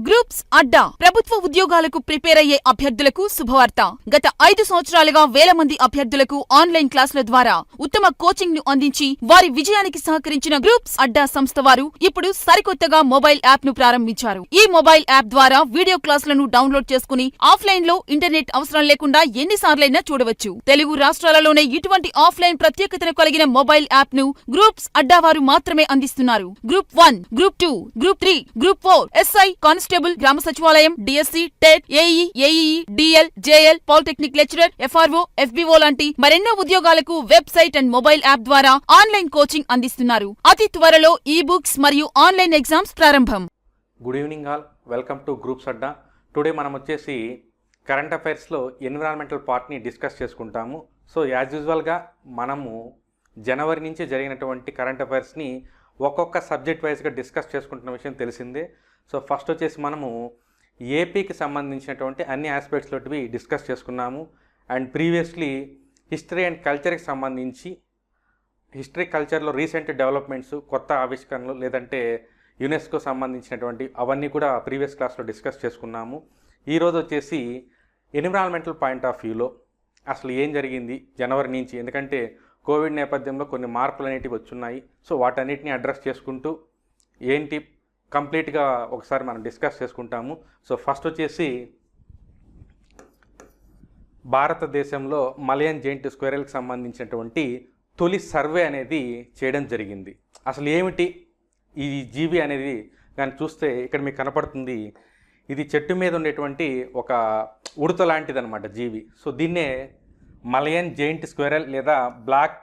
Groups అడ్డా ప్రభుత్వ ఉద్యోగాలకు prepare అయ్యే అభ్యర్థులకు శుభవార్త. గత 5 సంవత్సరాలుగా వేల మంది అభ్యర్థులకు ఆన్లైన్ క్లాసుల ద్వారా ఉత్తమ కోచింగ్ ను అందించి వారి విజయానికి సహకరించిన గ్రూప్స్ అడ్డా సంస్థ వారు ఇప్పుడు సరికొత్తగా మొబైల్ యాప్ ను ప్రారంభించారు. ఈ మొబైల్ యాప్ ద్వారా వీడియో క్లాసులను డౌన్లోడ్ చేసుకుని ఆఫ్లైన్ లో ఇంటర్నెట్ అవసరం లేకుండా ఎన్నిసార్లైనా చూడవచ్చు. తెలుగు రాష్ట్రాలలోనే ఇటువంటి ఆఫ్లైన్ ప్రత్యేకతను కలిగిన మొబైల్ యాప్ ను గ్రూప్స్ అడ్డా వారు మాత్రమే అందిస్తున్నారు. Group 1, group 2, group 3, group 4, SI, constable, గ్రామ సచివాలయం, DSC, TET, AE, AEE, DL, JL, polytechnic lecturer, FRO, FBO లాంటి మరెన్నో ఉద్యోగాలకు వెబ్సైట్ అండ్ మొబైల్ యాప్ ద్వారా ఆన్లైన్ కోచింగ్ అందిస్తున్నారు. అతి త్వరలో ఈ బుక్స్ మరియు ఆన్లైన్ ఎగ్జామ్స్ ప్రారంభం. Good evening all, welcome to groups Adda. Today మనం వచ్చేసి కరెంట్ అఫైర్స్లో ఎన్విరాన్మెంటల్ పార్ట్ని డిస్కస్ చేసుకుంటాము. సో యాజ్ యూజువల్గా మనము జనవరి నుంచి జరిగినటువంటి కరెంట్ అఫైర్స్ని ఒక్కొక్క సబ్జెక్ట్ వైజ్గా డిస్కస్ చేసుకుంటున్న విషయం తెలిసిందే. సో ఫస్ట్ వచ్చేసి మనము ఏపీకి సంబంధించినటువంటి అన్ని ఆస్పెక్ట్స్లోటివి డిస్కస్ చేసుకున్నాము. అండ్ ప్రీవియస్లీ హిస్టరీ అండ్ కల్చర్కి సంబంధించి హిస్టరీ కల్చర్లో రీసెంట్ డెవలప్మెంట్స్, కొత్త ఆవిష్కరణలు, లేదంటే యునెస్కో సంబంధించినటువంటి అవన్నీ కూడా ప్రీవియస్ క్లాస్లో డిస్కస్ చేసుకున్నాము. ఈరోజు వచ్చేసి ఎన్విరాన్మెంటల్ పాయింట్ ఆఫ్ వ్యూలో అసలు ఏం జరిగింది జనవరి నుంచి, ఎందుకంటే కోవిడ్ నేపథ్యంలో కొన్ని మార్పులు అనేటివి వచ్చున్నాయి. సో వాటన్నిటిని అడ్రస్ చేసుకుంటూ ఏంటి కంప్లీట్గా ఒకసారి మనం డిస్కస్ చేసుకుంటాము. సో ఫస్ట్ వచ్చేసి భారతదేశంలో మలయన్ జెయింట్ స్క్వేరల్కి సంబంధించినటువంటి తొలి సర్వే అనేది చేయడం జరిగింది. అసలు ఏమిటి ఈ జీవి అనేది కానీ చూస్తే ఇక్కడ మీకు కనపడుతుంది. ఇది చెట్టు మీద ఉండేటువంటి ఒక ఉడత లాంటిది అనమాట జీవి. సో దీన్నే మలయన్ జెయింట్ స్క్వేరల్ లేదా బ్లాక్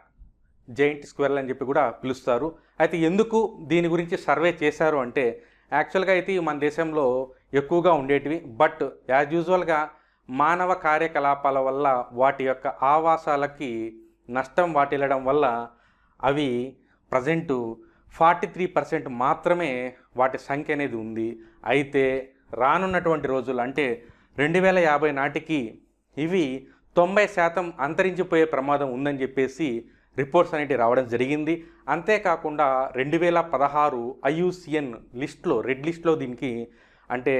జెయింట్ స్క్వేరల్ అని చెప్పి కూడా పిలుస్తారు. అయితే ఎందుకు దీని గురించి సర్వే చేశారు అంటే, యాక్చువల్గా అయితే మన దేశంలో ఎక్కువగా ఉండేటివి, బట్ యాజ్ యూజువల్గా మానవ కార్యకలాపాల వల్ల వాటి యొక్క ఆవాసాలకి నష్టం వాటిల్లడం వల్ల అవి ప్రజెంటు 43% మాత్రమే వాటి సంఖ్య అనేది ఉంది. అయితే రానున్నటువంటి రోజులు అంటే 2050 నాటికి ఇవి 90% అంతరించిపోయే ప్రమాదం ఉందని చెప్పేసి రిపోర్ట్స్ అనేవి రావడం జరిగింది. అంతేకాకుండా 2016 IUCN లిస్ట్లో, రెడ్ లిస్ట్లో దీనికి అంటే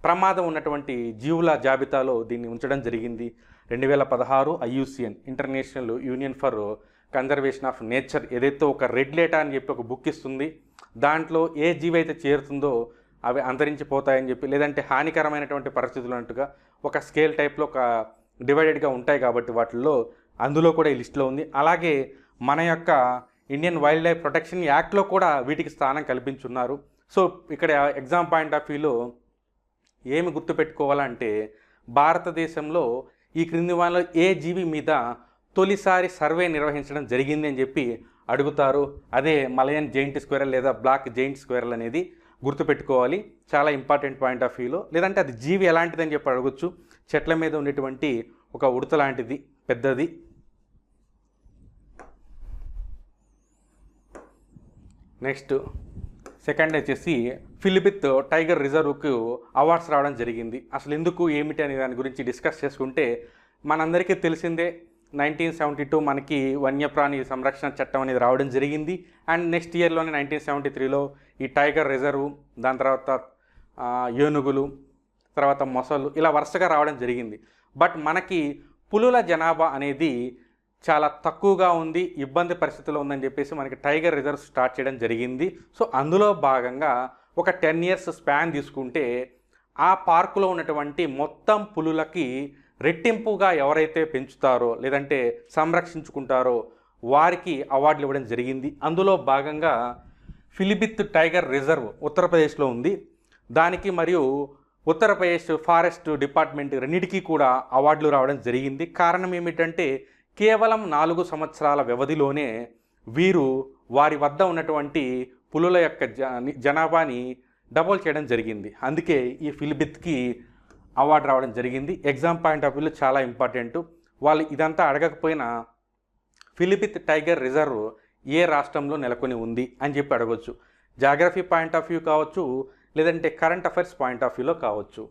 ప్రమాదం ఉన్నటువంటి జీవుల జాబితాలో దీన్ని ఉంచడం జరిగింది. 2016 IUCN international union for conservation of nature ఏదైతే ఒక రెడ్ లేటా అని చెప్పి ఒక బుక్ ఇస్తుంది, దాంట్లో ఏ జీవి అయితే చేరుతుందో అవి అంతరించిపోతాయని చెప్పి, లేదంటే హానికరమైనటువంటి పరిస్థితులు అన్నట్టుగా ఒక స్కేల్ టైప్లో ఒక డివైడెడ్గా ఉంటాయి కాబట్టి వాటిల్లో అందులో కూడా ఈ లిస్టులో ఉంది. అలాగే మన యొక్క ఇండియన్ వైల్డ్ లైఫ్ ప్రొటెక్షన్ యాక్ట్లో కూడా వీటికి స్థానం కల్పించున్నారు. సో ఇక్కడ ఎగ్జామ్ పాయింట్ ఆఫ్ వ్యూలో ఏమి గుర్తుపెట్టుకోవాలంటే, భారతదేశంలో ఈ క్రింది వాళ్ళలో ఏ జీవి మీద తొలిసారి సర్వే నిర్వహించడం జరిగింది అని చెప్పి అడుగుతారు. అదే మలయన్ జెయింట్ స్క్వేరల్ లేదా బ్లాక్ జెయింట్ స్క్వేరల్ అనేది గుర్తుపెట్టుకోవాలి. చాలా ఇంపార్టెంట్ పాయింట్ ఆఫ్ వ్యూలో. లేదంటే అది జీవి ఎలాంటిదని చెప్పి అడగచ్చు. చెట్ల మీద ఉండేటువంటి ఒక ఉడత లాంటిది, పెద్దది. నెక్స్ట్ సెకండ్ వచ్చేసి ఫిలిపిత్ టైగర్ రిజర్వ్కు అవార్డ్స్ రావడం జరిగింది. అసలు ఎందుకు ఏమిటి అనే దాని గురించి డిస్కస్ చేసుకుంటే, మనందరికీ తెలిసిందే 1972 మనకి వన్యప్రాణి సంరక్షణ చట్టం అనేది రావడం జరిగింది. అండ్ నెక్స్ట్ ఇయర్లోనే 1973లో ఈ టైగర్ రిజర్వ్, దాని తర్వాత ఏనుగులు, తర్వాత మొసళ్ళు ఇలా వరుసగా రావడం జరిగింది. బట్ మనకి పులుల జనాభా అనేది చాలా తక్కువగా ఉంది, ఇబ్బంది పరిస్థితిలో ఉందని చెప్పేసి మనకి టైగర్ రిజర్వ్ స్టార్ట్ చేయడం జరిగింది. సో అందులో భాగంగా ఒక 10 years స్పాన్ తీసుకుంటే ఆ పార్కులో ఉన్నటువంటి మొత్తం పులులకి రెట్టింపుగా ఎవరైతే పెంచుతారో లేదంటే సంరక్షించుకుంటారో వారికి అవార్డులు ఇవ్వడం జరిగింది. అందులో భాగంగా ఫిలిపిత్ టైగర్ రిజర్వ్ ఉత్తరప్రదేశ్లో ఉంది. దానికి మరియు ఉత్తరప్రదేశ్ ఫారెస్ట్ డిపార్ట్మెంట్ రెండింటికి కూడా అవార్డులు రావడం జరిగింది. కారణం ఏమిటంటే, కేవలం 4 సంవత్సరాల వ్యవధిలోనే వీరు వారి వద్ద ఉన్నటువంటి పులుల యొక్క జనాభాని డబుల్ చేయడం జరిగింది. అందుకే ఈ ఫిలిపిత్కి అవార్డు రావడం జరిగింది. ఎగ్జామ్ పాయింట్ ఆఫ్ వ్యూలో చాలా ఇంపార్టెంట్. వాళ్ళు ఇదంతా అడగకపోయినా ఫిలిపిత్ టైగర్ రిజర్వ్ ఏ రాష్ట్రంలో నెలకొని ఉంది అని చెప్పి అడగవచ్చు. జాగ్రఫీ పాయింట్ ఆఫ్ వ్యూ కావచ్చు, లేదంటే కరెంట్ అఫైర్స్ పాయింట్ ఆఫ్ వ్యూలో కావచ్చు.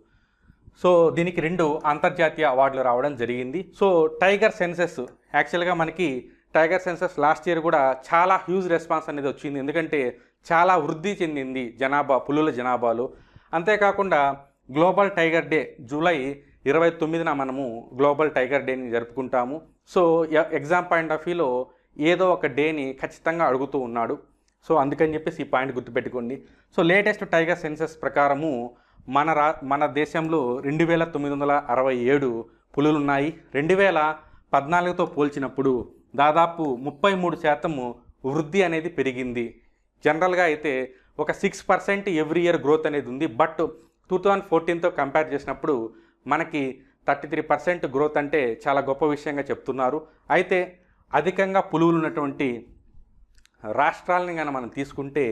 సో దీనికి 2 అంతర్జాతీయ అవార్డులు రావడం జరిగింది. సో టైగర్ సెన్సెస్, యాక్చువల్గా మనకి టైగర్ సెన్సస్ లాస్ట్ ఇయర్ కూడా చాలా హ్యూజ్ రెస్పాన్స్ అనేది వచ్చింది. ఎందుకంటే చాలా వృద్ధి చెందింది జనాభా, పులుల జనాభాలో. అంతేకాకుండా గ్లోబల్ టైగర్ డే జూలై 29న మనము గ్లోబల్ టైగర్ డేని జరుపుకుంటాము. సో ఎగ్జామ్ పాయింట్ ఆఫ్ వ్యూలో ఏదో ఒక డేని ఖచ్చితంగా అడుగుతూ ఉన్నాడు. సో అందుకని చెప్పేసి ఈ పాయింట్ గుర్తుపెట్టుకోండి. సో లేటెస్ట్ టైగర్ సెన్సస్ ప్రకారము మన దేశంలో 2967 పులులు ఉన్నాయి. 2014తో పోల్చినప్పుడు దాదాపు 33% వృద్ధి అనేది పెరిగింది. జనరల్గా అయితే ఒక 6% ఎవ్రీ ఇయర్ గ్రోత్ అనేది ఉంది. బట్ 2014తో కంపేర్ చేసినప్పుడు మనకి 33% గ్రోత్ అంటే చాలా గొప్ప విషయంగా చెప్తున్నారు. అయితే అధికంగా పులులు ఉన్నటువంటి రాష్ట్రాలని కనుక మనం తీసుకుంటే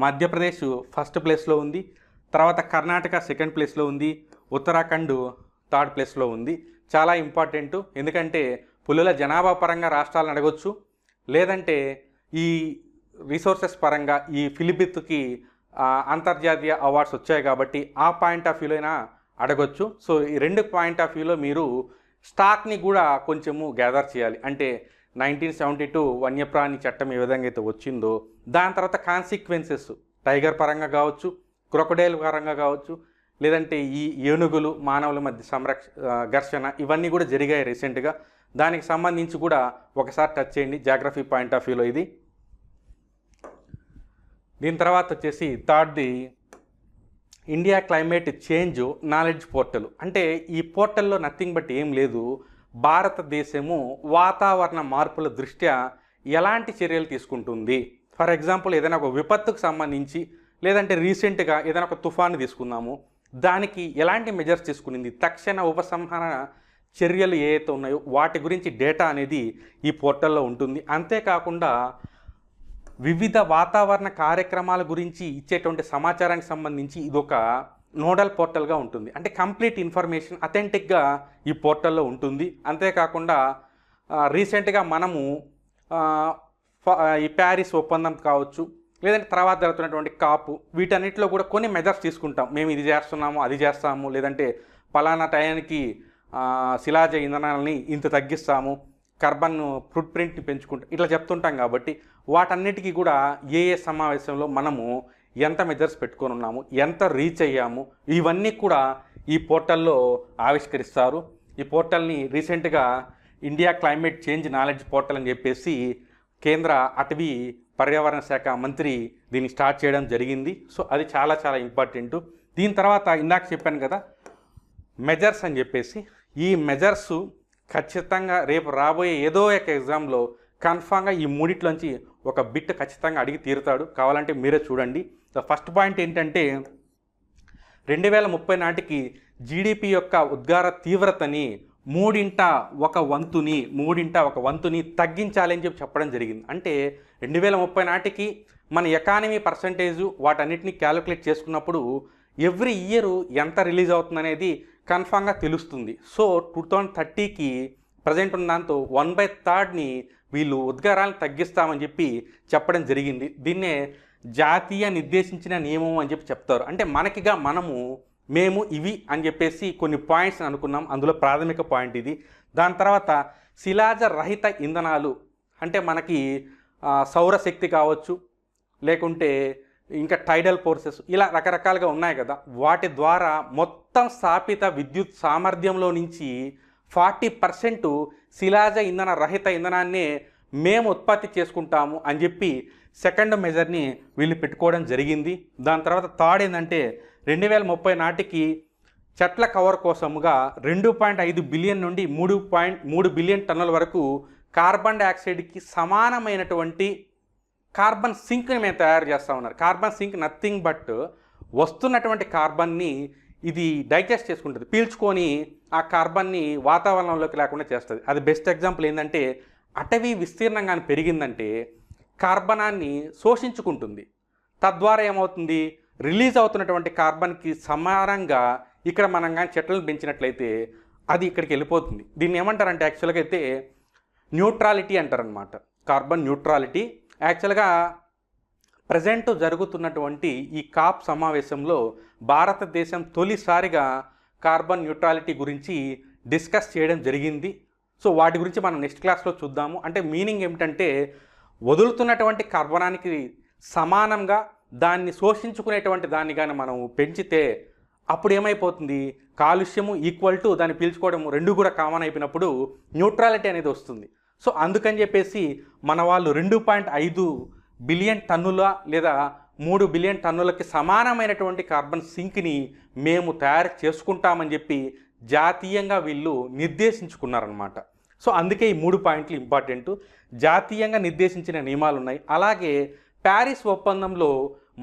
మధ్యప్రదేశ్ ఫస్ట్ ప్లేస్లో ఉంది, తర్వాత కర్ణాటక సెకండ్ ప్లేస్లో ఉంది, ఉత్తరాఖండ్ థర్డ్ ప్లేస్లో ఉంది. చాలా ఇంపార్టెంట్, ఎందుకంటే పులుల జనాభా పరంగా రాష్ట్రాలను అడగొచ్చు, లేదంటే ఈ రిసోర్సెస్ పరంగా ఈ ఫిలిపిత్కి అంతర్జాతీయ అవార్డ్స్ వచ్చాయి కాబట్టి ఆ పాయింట్ ఆఫ్ వ్యూలో అయినా అడగొచ్చు. సో ఈ రెండు పాయింట్ ఆఫ్ వ్యూలో మీరు స్టాక్ని కూడా కొంచెము గ్యాదర్ చేయాలి. అంటే 1972 వన్యప్రాణి చట్టం ఏ విధంగా అయితే వచ్చిందో దాని తర్వాత కాన్సిక్వెన్సెస్ టైగర్ పరంగా కావచ్చు, క్రొకడైల్ పరంగా కావచ్చు, లేదంటే ఈ ఏనుగులు మానవుల మధ్య ఘర్షణ ఇవన్నీ కూడా జరిగాయి రీసెంట్గా. దానికి సంబంధించి కూడా ఒకసారి టచ్ చేయండి జాగ్రఫీ పాయింట్ ఆఫ్ వ్యూలో ఇది. దీని తర్వాత వచ్చేసి థర్డ్ది India climate change knowledge portal. అంటే ఈ పోర్టల్లో నథింగ్ బట్ ఏం లేదు, భారతదేశము వాతావరణ మార్పుల దృష్ట్యా ఎలాంటి చర్యలు తీసుకుంటుంది. ఫర్ ఎగ్జాంపుల్ ఏదైనా ఒక విపత్తుకు సంబంధించి, లేదంటే రీసెంట్గా ఏదైనా ఒక తుఫాను తీసుకున్నాము, దానికి ఎలాంటి మెజర్స్ తీసుకునింది, తక్షణ ఉపసంహరణ చర్యలు ఏవైతే ఉన్నాయో వాటి గురించి డేటా అనేది ఈ పోర్టల్లో ఉంటుంది. అంతేకాకుండా వివిధ వాతావరణ కార్యక్రమాల గురించి ఇచ్చేటువంటి సమాచారానికి సంబంధించి ఇదొక నోడల్ పోర్టల్గా ఉంటుంది. అంటే కంప్లీట్ ఇన్ఫర్మేషన్ అథెంటిక్గా ఈ పోర్టల్లో ఉంటుంది. అంతేకాకుండా రీసెంట్గా మనము ఈ ప్యారిస్ ఒప్పందం కావచ్చు, లేదంటే తర్వాత జరుగుతున్నటువంటి కాపు, వీటన్నిటిలో కూడా కొన్ని మెజర్స్ తీసుకుంటాం. మేము ఇది చేస్తున్నాము, అది చేస్తాము, లేదంటే పలానా టయానికి శిలాజ ఇంధనాలని ఇంత తగ్గిస్తాము, కార్బన్ ఫుట్ ప్రింట్ని పెంచుకుంటాం, ఇట్లా చెప్తుంటాం. కాబట్టి వాటన్నిటికీ కూడా ఏ సమావేశంలో మనము ఎంత మెజర్స్ పెట్టుకొని ఉన్నాము, ఎంత రీచ్ అయ్యాము, ఇవన్నీ కూడా ఈ పోర్టల్లో ఆవిష్కరిస్తారు. ఈ పోర్టల్ని రీసెంట్గా India climate change knowledge portal అని చెప్పేసి కేంద్ర అటవీ పర్యావరణ శాఖ మంత్రి దీన్ని స్టార్ట్ చేయడం జరిగింది. సో అది చాలా చాలా ఇంపార్టెంట్. దీని తర్వాత ఇందాక చెప్పాను కదా మెజర్స్ అని చెప్పేసి, ఈ మెజర్స్ ఖచ్చితంగా రేపు రాబోయే ఏదో ఒక ఎగ్జామ్లో కన్ఫామ్గా ఈ మూడిట్లోంచి ఒక బిట్ ఖచ్చితంగా అడిగి తీరుతాడు. కావాలంటే మీరే చూడండి. ద ఫస్ట్ పాయింట్ ఏంటంటే 2030 నాటికి జీడిపి యొక్క ఉద్గార తీవ్రతని మూడింట ఒక వంతుని తగ్గించాలని చెప్పడం జరిగింది. అంటే 2030 నాటికి మన ఎకానమీ పర్సంటేజు వాటన్నిటిని క్యాలిక్యులేట్ చేసుకున్నప్పుడు ఎవ్రీ ఇయర్ ఎంత రిలీజ్ అవుతుందనేది కన్ఫామ్గా తెలుస్తుంది. సో 2030కి ప్రజెంట్ ఉన్న దాంతో 1/3ని వీళ్ళు ఉద్గారాలను తగ్గిస్తామని చెప్పడం జరిగింది. దీన్నే జాతీయ నిర్దేశించిన నియమం అని చెప్తారు. అంటే మేము ఇవి అని చెప్పేసి కొన్ని పాయింట్స్ అనుకున్నాం. అందులో ప్రాథమిక పాయింట్ ఇది. దాని తర్వాత శిలాజ రహిత ఇంధనాలు, అంటే మనకి సౌరశక్తి కావచ్చు, లేకుంటే ఇంకా టైడల్ ఫోర్సెస్, ఇలా రకరకాలుగా ఉన్నాయి కదా, వాటి ద్వారా మొత్తం స్థాపిత విద్యుత్ సామర్థ్యంలో నుంచి 40% శిలాజ ఇంధన రహిత ఇంధనాన్నే మేము ఉత్పత్తి చేసుకుంటాము అని చెప్పి సెకండ్ మెజర్ని వీళ్ళు పెట్టుకోవడం జరిగింది. దాని తర్వాత థర్డ్ ఏంటంటే 2030 నాటికి చెట్ల కవర్ కోసముగా 2.5 బిలియన్ నుండి 3 బిలియన్ టన్నుల వరకు కార్బన్ డైఆక్సైడ్కి సమానమైనటువంటి కార్బన్ సింక్ని మేము తయారు చేస్తూ ఉన్నారు. కార్బన్ సింక్ నథింగ్ బట్ వస్తున్నటువంటి కార్బన్ని ఇది డైజెస్ట్ చేసుకుంటుంది, పీల్చుకొని ఆ కార్బన్ని వాతావరణంలోకి లేకుండా చేస్తుంది. అది బెస్ట్ ఎగ్జాంపుల్ ఏంటంటే అటవీ విస్తీర్ణం కానీ పెరిగిందంటే కార్బనాన్ని శోషించుకుంటుంది. తద్వారా ఏమవుతుంది, రిలీజ్ అవుతున్నటువంటి కార్బన్కి సమానంగా ఇక్కడ మనం కానీ చెట్లను పెంచినట్లయితే అది ఇక్కడికి వెళ్ళిపోతుంది. దీన్ని ఏమంటారంటే యాక్చువల్గా అయితే న్యూట్రాలిటీ అంటారనమాట, కార్బన్ న్యూట్రాలిటీ. యాక్చువల్గా ప్రజెంట్ జరుగుతున్నటువంటి ఈ కాప్ సమావేశంలో భారతదేశం తొలిసారిగా కార్బన్ న్యూట్రాలిటీ గురించి డిస్కస్ చేయడం జరిగింది. సో వాటి గురించి మనం నెక్స్ట్ క్లాస్లో చూద్దాము. అంటే మీనింగ్ ఏమిటంటే వదులుతున్నటువంటి కార్బనానికి సమానంగా దాన్ని శోషించుకునేటువంటి దాన్ని కానీ మనం పెంచితే అప్పుడు ఏమైపోతుంది, కాలుష్యము ఈక్వల్ టు దాన్ని పీల్చుకోవడం రెండు కూడా కామన్ అయిపోయినప్పుడు న్యూట్రాలిటీ అనేది వస్తుంది. సో అందుకని చెప్పేసి మన వాళ్ళు 2.5 బిలియన్ టన్నుల లేదా 3 బిలియన్ టన్నులకి సమానమైనటువంటి కార్బన్ సింక్ని మేము తయారు చేసుకుంటామని చెప్పి జాతీయంగా వీళ్ళు నిర్దేశించుకున్నారనమాట. సో అందుకే ఈ 3 పాయింట్లు ఇంపార్టెంట్. జాతీయంగా నిర్దేశించిన నియమాలు ఉన్నాయి. అలాగే ప్యారిస్ ఒప్పందంలో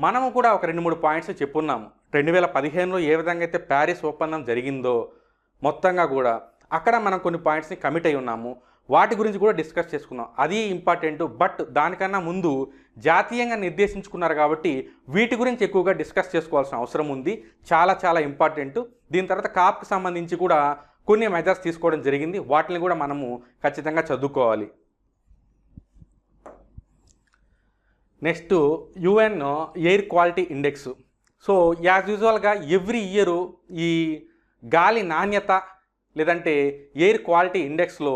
మనము కూడా ఒక 2-3 పాయింట్స్ చెప్పున్నాము. 2015లో ఏ విధంగా అయితే ప్యారిస్ ఒప్పందం జరిగిందో మొత్తంగా కూడా అక్కడ మనం కొన్ని పాయింట్స్ని కమిట్ అయి ఉన్నాము. వాటి గురించి కూడా డిస్కస్ చేసుకున్నాం. అది ఇంపార్టెంట్. బట్ దానికన్నా ముందు జాతీయంగా నిర్దేశించుకున్నారు కాబట్టి వీటి గురించి ఎక్కువగా డిస్కస్ చేసుకోవాల్సిన అవసరం ఉంది. చాలా చాలా ఇంపార్టెంట్. దీని తర్వాత కాప్కి సంబంధించి కూడా కొన్ని మెజర్స్ తీసుకోవడం జరిగింది. వాటిని కూడా మనము ఖచ్చితంగా చదువుకోవాలి. Next UN air quality index. So as యూజువల్గా ఎవ్రీ ఇయర్ ఈ గాలి నాణ్యత లేదంటే ఎయిర్ క్వాలిటీ ఇండెక్స్లో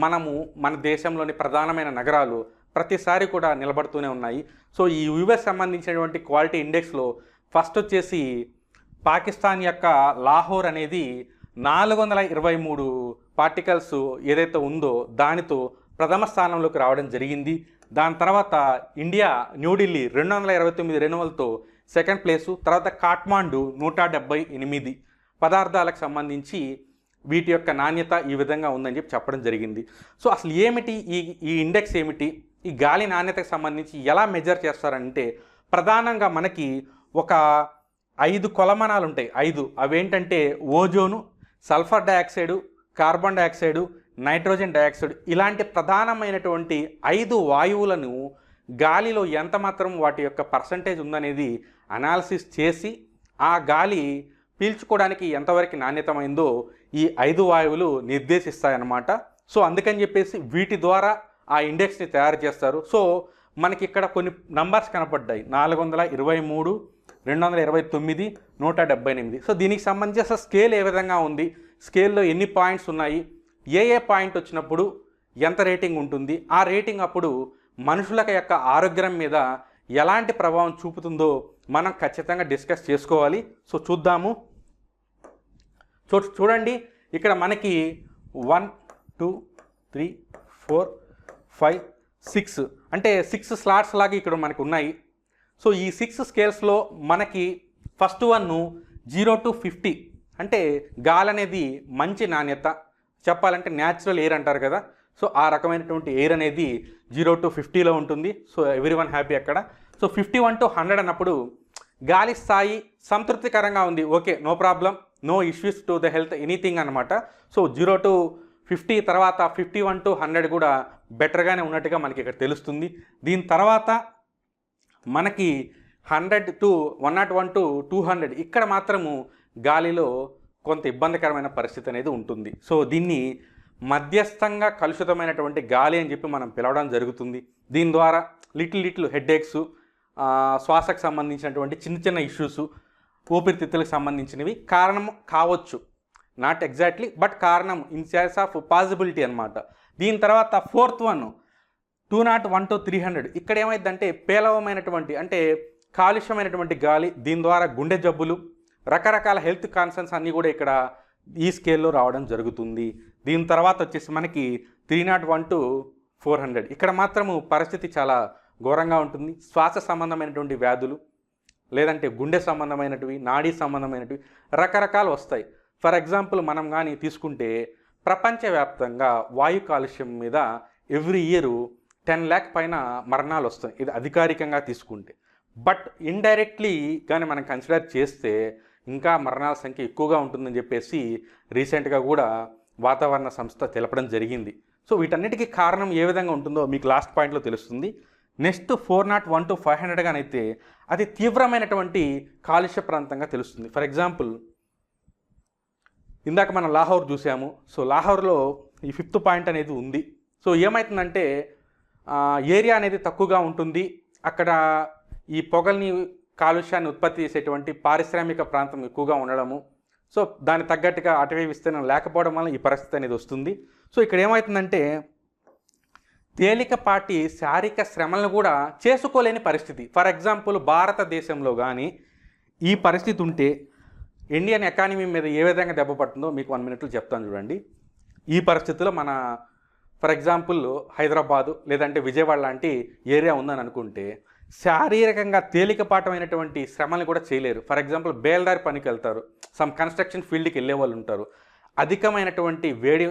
మనము మన దేశంలోని ప్రధానమైన నగరాలు ప్రతిసారి కూడా నిలబడుతూనే ఉన్నాయి. సో ఈ US సంబంధించినటువంటి క్వాలిటీ ఇండెక్స్లో ఫస్ట్ వచ్చేసి పాకిస్తాన్ యొక్క లాహోర్ అనేది 423 పార్టికల్స్ ఏదైతే ఉందో దానితో ప్రథమ స్థానంలోకి రావడం జరిగింది. దాని తర్వాత ఇండియా న్యూఢిల్లీ 229 రెన్యువల్తో సెకండ్ ప్లేసు. తర్వాత కాఠ్మాండు 178 పదార్థాలకు సంబంధించి వీటి యొక్క నాణ్యత ఈ విధంగా ఉందని చెప్పడం జరిగింది. సో అసలు ఏమిటి ఈ ఇండెక్స్ ఏమిటి, ఈ గాలి నాణ్యతకు సంబంధించి ఎలా మెజర్ చేస్తారంటే ప్రధానంగా మనకి ఒక 5 కొలమానాలు ఉంటాయి. 5 అవేంటంటే ozone, sulphur dioxide, carbon dioxide, nitrogen dioxide ఇలాంటి ప్రధానమైనటువంటి 5 వాయువులను గాలిలో ఎంత మాత్రం వాటి యొక్క పర్సంటేజ్ ఉందనేది అనాలిసిస్ చేసి ఆ గాలి పీల్చుకోవడానికి ఎంతవరకు నాణ్యతమైందో ఈ 5 వాయువులు నిర్దేశిస్తాయన్నమాట. సో అందుకని చెప్పేసి వీటి ద్వారా ఆ ఇండెక్స్ని తయారు చేస్తారు. సో మనకి ఇక్కడ కొన్ని నంబర్స్ కనపడ్డాయి, 423, 229, 178. సో దీనికి సంబంధించి అసలు స్కేల్ ఏ విధంగా ఉంది, స్కేల్లో ఎన్ని పాయింట్స్ ఉన్నాయి, ఏ పాయింట్ వచ్చినప్పుడు ఎంత రేటింగ్ ఉంటుంది, ఆ రేటింగ్ అప్పుడు మనుషుల యొక్క ఆరోగ్యం మీద ఎలాంటి ప్రభావం చూపుతుందో మనం ఖచ్చితంగా డిస్కస్ చేసుకోవాలి. సో చూద్దాము. చూడండి ఇక్కడ మనకి 1, 2, 3, 4, 5, 6 అంటే 6 స్లాట్స్ లాగా ఇక్కడ మనకు ఉన్నాయి. సో ఈ 6 స్కేల్స్లో మనకి ఫస్ట్ 1 0 to 50 అంటే గాలి అనేది మంచి నాణ్యత, చెప్పాలంటే న్యాచురల్ ఎయిర్ అంటారు కదా. సో ఆ రకమైనటువంటి ఎయిర్ అనేది 0 to 50లో ఉంటుంది. సో ఎవ్రీవన్ హ్యాపీ అక్కడ. సో 51 to 100 అన్నప్పుడు గాలి స్థాయి సంతృప్తికరంగా ఉంది, okay, no problem, no issues to the health anything అనమాట. సో 0 to 50 తర్వాత 51 to 100 కూడా బెటర్గానే ఉన్నట్టుగా మనకి ఇక్కడ తెలుస్తుంది. దీని తర్వాత మనకి 100 to 101 to 200 ఇక్కడ మాత్రము గాలిలో కొంత ఇబ్బందికరమైన పరిస్థితి అనేది ఉంటుంది. సో దీన్ని మధ్యస్థంగా కలుషితమైనటువంటి గాలి అని చెప్పి మనం పిలవడం జరుగుతుంది. దీని ద్వారా లిటిల్ హెడ్ఏక్స్, శ్వాసకు సంబంధించినటువంటి చిన్న ఇష్యూస్, ఊపిరితిత్తులకు సంబంధించినవి కారణం కావచ్చు, నాట్ ఎగ్జాక్ట్లీ బట్ కారణం ఇన్ సెన్స్ ఆఫ్ పాసిబిలిటీ అనమాట. దీని తర్వాత 4th 1 201 to 300 ఇక్కడ ఏమైందంటే పేలవమైనటువంటి అంటే కాలుష్యమైనటువంటి గాలి, దీని ద్వారా గుండె జబ్బులు, రకరకాల హెల్త్ కాన్సర్న్స్ అన్నీ కూడా ఇక్కడ ఈ స్కేల్లో రావడం జరుగుతుంది. దీని తర్వాత వచ్చేసి మనకి 301 to 400 ఇక్కడ మాత్రము పరిస్థితి చాలా ఘోరంగా ఉంటుంది. శ్వాస సంబంధమైనటువంటి వ్యాధులు లేదంటే గుండె సంబంధమైనటివి, నాడీ సంబంధమైనటివి రకరకాలు వస్తాయి. ఫర్ ఎగ్జాంపుల్ మనం కానీ తీసుకుంటే ప్రపంచవ్యాప్తంగా వాయు కాలుష్యం మీద ఎవ్రీ ఇయర్ 10 lakh పైన మరణాలు వస్తాయి, ఇది అధికారికంగా తీసుకుంటే. బట్ ఇండైరెక్ట్లీ కానీ మనం కన్సిడర్ చేస్తే ఇంకా మరణాల సంఖ్య ఎక్కువగా ఉంటుందని చెప్పేసి రీసెంట్గా కూడా వాతావరణ సంస్థ తెలపడం జరిగింది. సో వీటన్నిటికీ కారణం ఏ విధంగా ఉంటుందో మీకు లాస్ట్ పాయింట్లో తెలుస్తుంది. నెక్స్ట్ 401 to 500 గానైతే అది తీవ్రమైనటువంటి కాలుష్య ప్రాంతంగా తెలుస్తుంది. ఫర్ ఎగ్జాంపుల్ ఇందాక మనం లాహోర్ చూసాము. సో లాహోర్లో ఈ 5th పాయింట్ అనేది ఉంది. సో ఏమవుతుందంటే ఏరియా అనేది తక్కువగా ఉంటుంది, అక్కడ ఈ పొగల్ని కాలుష్యాన్ని ఉత్పత్తి చేసేటువంటి పారిశ్రామిక ప్రాంతం ఎక్కువగా ఉండడము, సో దానికి తగ్గట్టుగా అటవీ విస్తీర్ణం లేకపోవడం వల్ల ఈ పరిస్థితి అనేది వస్తుంది. సో ఇక్కడ ఏమవుతుందంటే తేలికపాటి శారీరక శ్రమలను కూడా చేసుకోలేని పరిస్థితి. ఫర్ ఎగ్జాంపుల్ భారతదేశంలో కానీ ఈ పరిస్థితి ఉంటే ఇండియన్ ఎకానమీ మీద ఏ విధంగా దెబ్బ పడుతుందో మీకు 1 మినిట్లో చెప్తాను చూడండి. ఈ పరిస్థితుల్లో మన ఫర్ ఎగ్జాంపుల్ హైదరాబాదు లేదంటే విజయవాడ లాంటి ఏరియా ఉందని అనుకుంటే శారీరకంగా తేలికపాటమైనటువంటి శ్రమలు కూడా చేయలేరు. ఫర్ ఎగ్జాంపుల్ బేల్దారి పనికి వెళ్తారు, సమ్ కన్స్ట్రక్షన్ ఫీల్డ్కి వెళ్ళే వాళ్ళు ఉంటారు. అధికమైనటువంటి వేడి,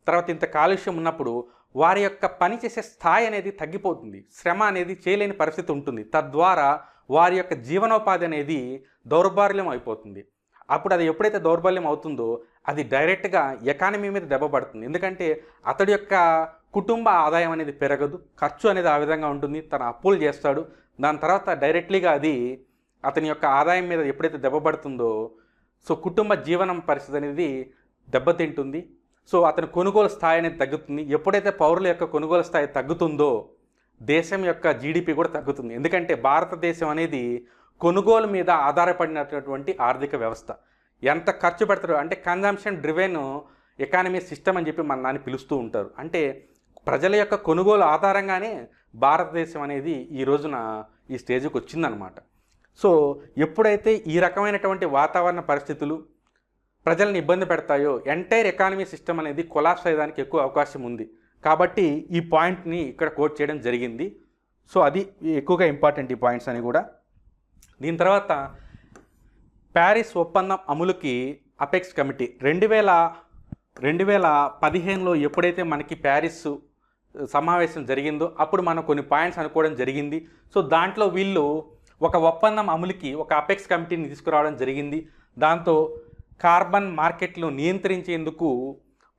తర్వాత ఇంత కాలుష్యం ఉన్నప్పుడు వారి యొక్క పని చేసే స్థాయి అనేది తగ్గిపోతుంది, శ్రమ అనేది చేయలేని పరిస్థితి ఉంటుంది. తద్వారా వారి యొక్క జీవనోపాధి అనేది దౌర్బల్యం అయిపోతుంది. అప్పుడు అది ఎప్పుడైతే దౌర్బల్యం అవుతుందో అది డైరెక్ట్గా ఎకానమీ మీద దెబ్బ పడుతుంది. ఎందుకంటే అతడి యొక్క కుటుంబ ఆదాయం అనేది పెరగదు, ఖర్చు అనేది ఆ విధంగా ఉంటుంది, తన అప్పులు చేస్తాడు. దాని తర్వాత డైరెక్ట్లీగా అది అతని యొక్క ఆదాయం మీద ఎప్పుడైతే దెబ్బ పడుతుందో సో కుటుంబ జీవనం పరిస్థితి అనేది దెబ్బతింటుంది. సో అతని కొనుగోలు స్థాయి అనేది తగ్గుతుంది. ఎప్పుడైతే పౌరుల యొక్క కొనుగోలు స్థాయి తగ్గుతుందో దేశం యొక్క జీడిపి కూడా తగ్గుతుంది. ఎందుకంటే భారతదేశం అనేది కొనుగోలు మీద ఆధారపడినటువంటి ఆర్థిక వ్యవస్థ. ఎంత ఖర్చు పెడతారో అంటే కన్జంప్షన్ డ్రివెన్ ఎకానమీ సిస్టమ్ అని చెప్పి మన దాన్ని పిలుస్తూ ఉంటారు. అంటే ప్రజల యొక్క కొనుగోలు ఆధారంగానే భారతదేశం అనేది ఈ రోజున ఈ స్టేజ్కి వచ్చిందనమాట. సో ఎప్పుడైతే ఈ రకమైనటువంటి వాతావరణ పరిస్థితులు ప్రజల్ని ఇబ్బంది పెడతాయో ఎంటైర్ ఎకానమీ సిస్టమ్ అనేది కొలాప్స్ అయ్యేదానికి ఎక్కువ అవకాశం ఉంది. కాబట్టి ఈ పాయింట్ని ఇక్కడ కోట్ చేయడం జరిగింది. సో అది ఎక్కువగా ఇంపార్టెంట్ ఈ పాయింట్స్ అని కూడా. దీని తర్వాత ప్యారిస్ ఒప్పందం అమలుకి అపెక్స్ కమిటీ 2015లో ఎప్పుడైతే మనకి ప్యారిస్ సమావేశం జరిగిందో అప్పుడు మనం కొన్ని పాయింట్స్ అనుకోవడం జరిగింది. సో దాంట్లో వీళ్ళు ఒక ఒప్పందం అమలుకి ఒక అపెక్స్ కమిటీని తీసుకురావడం జరిగింది. దాంతో కార్బన్ మార్కెట్లు నియంత్రించేందుకు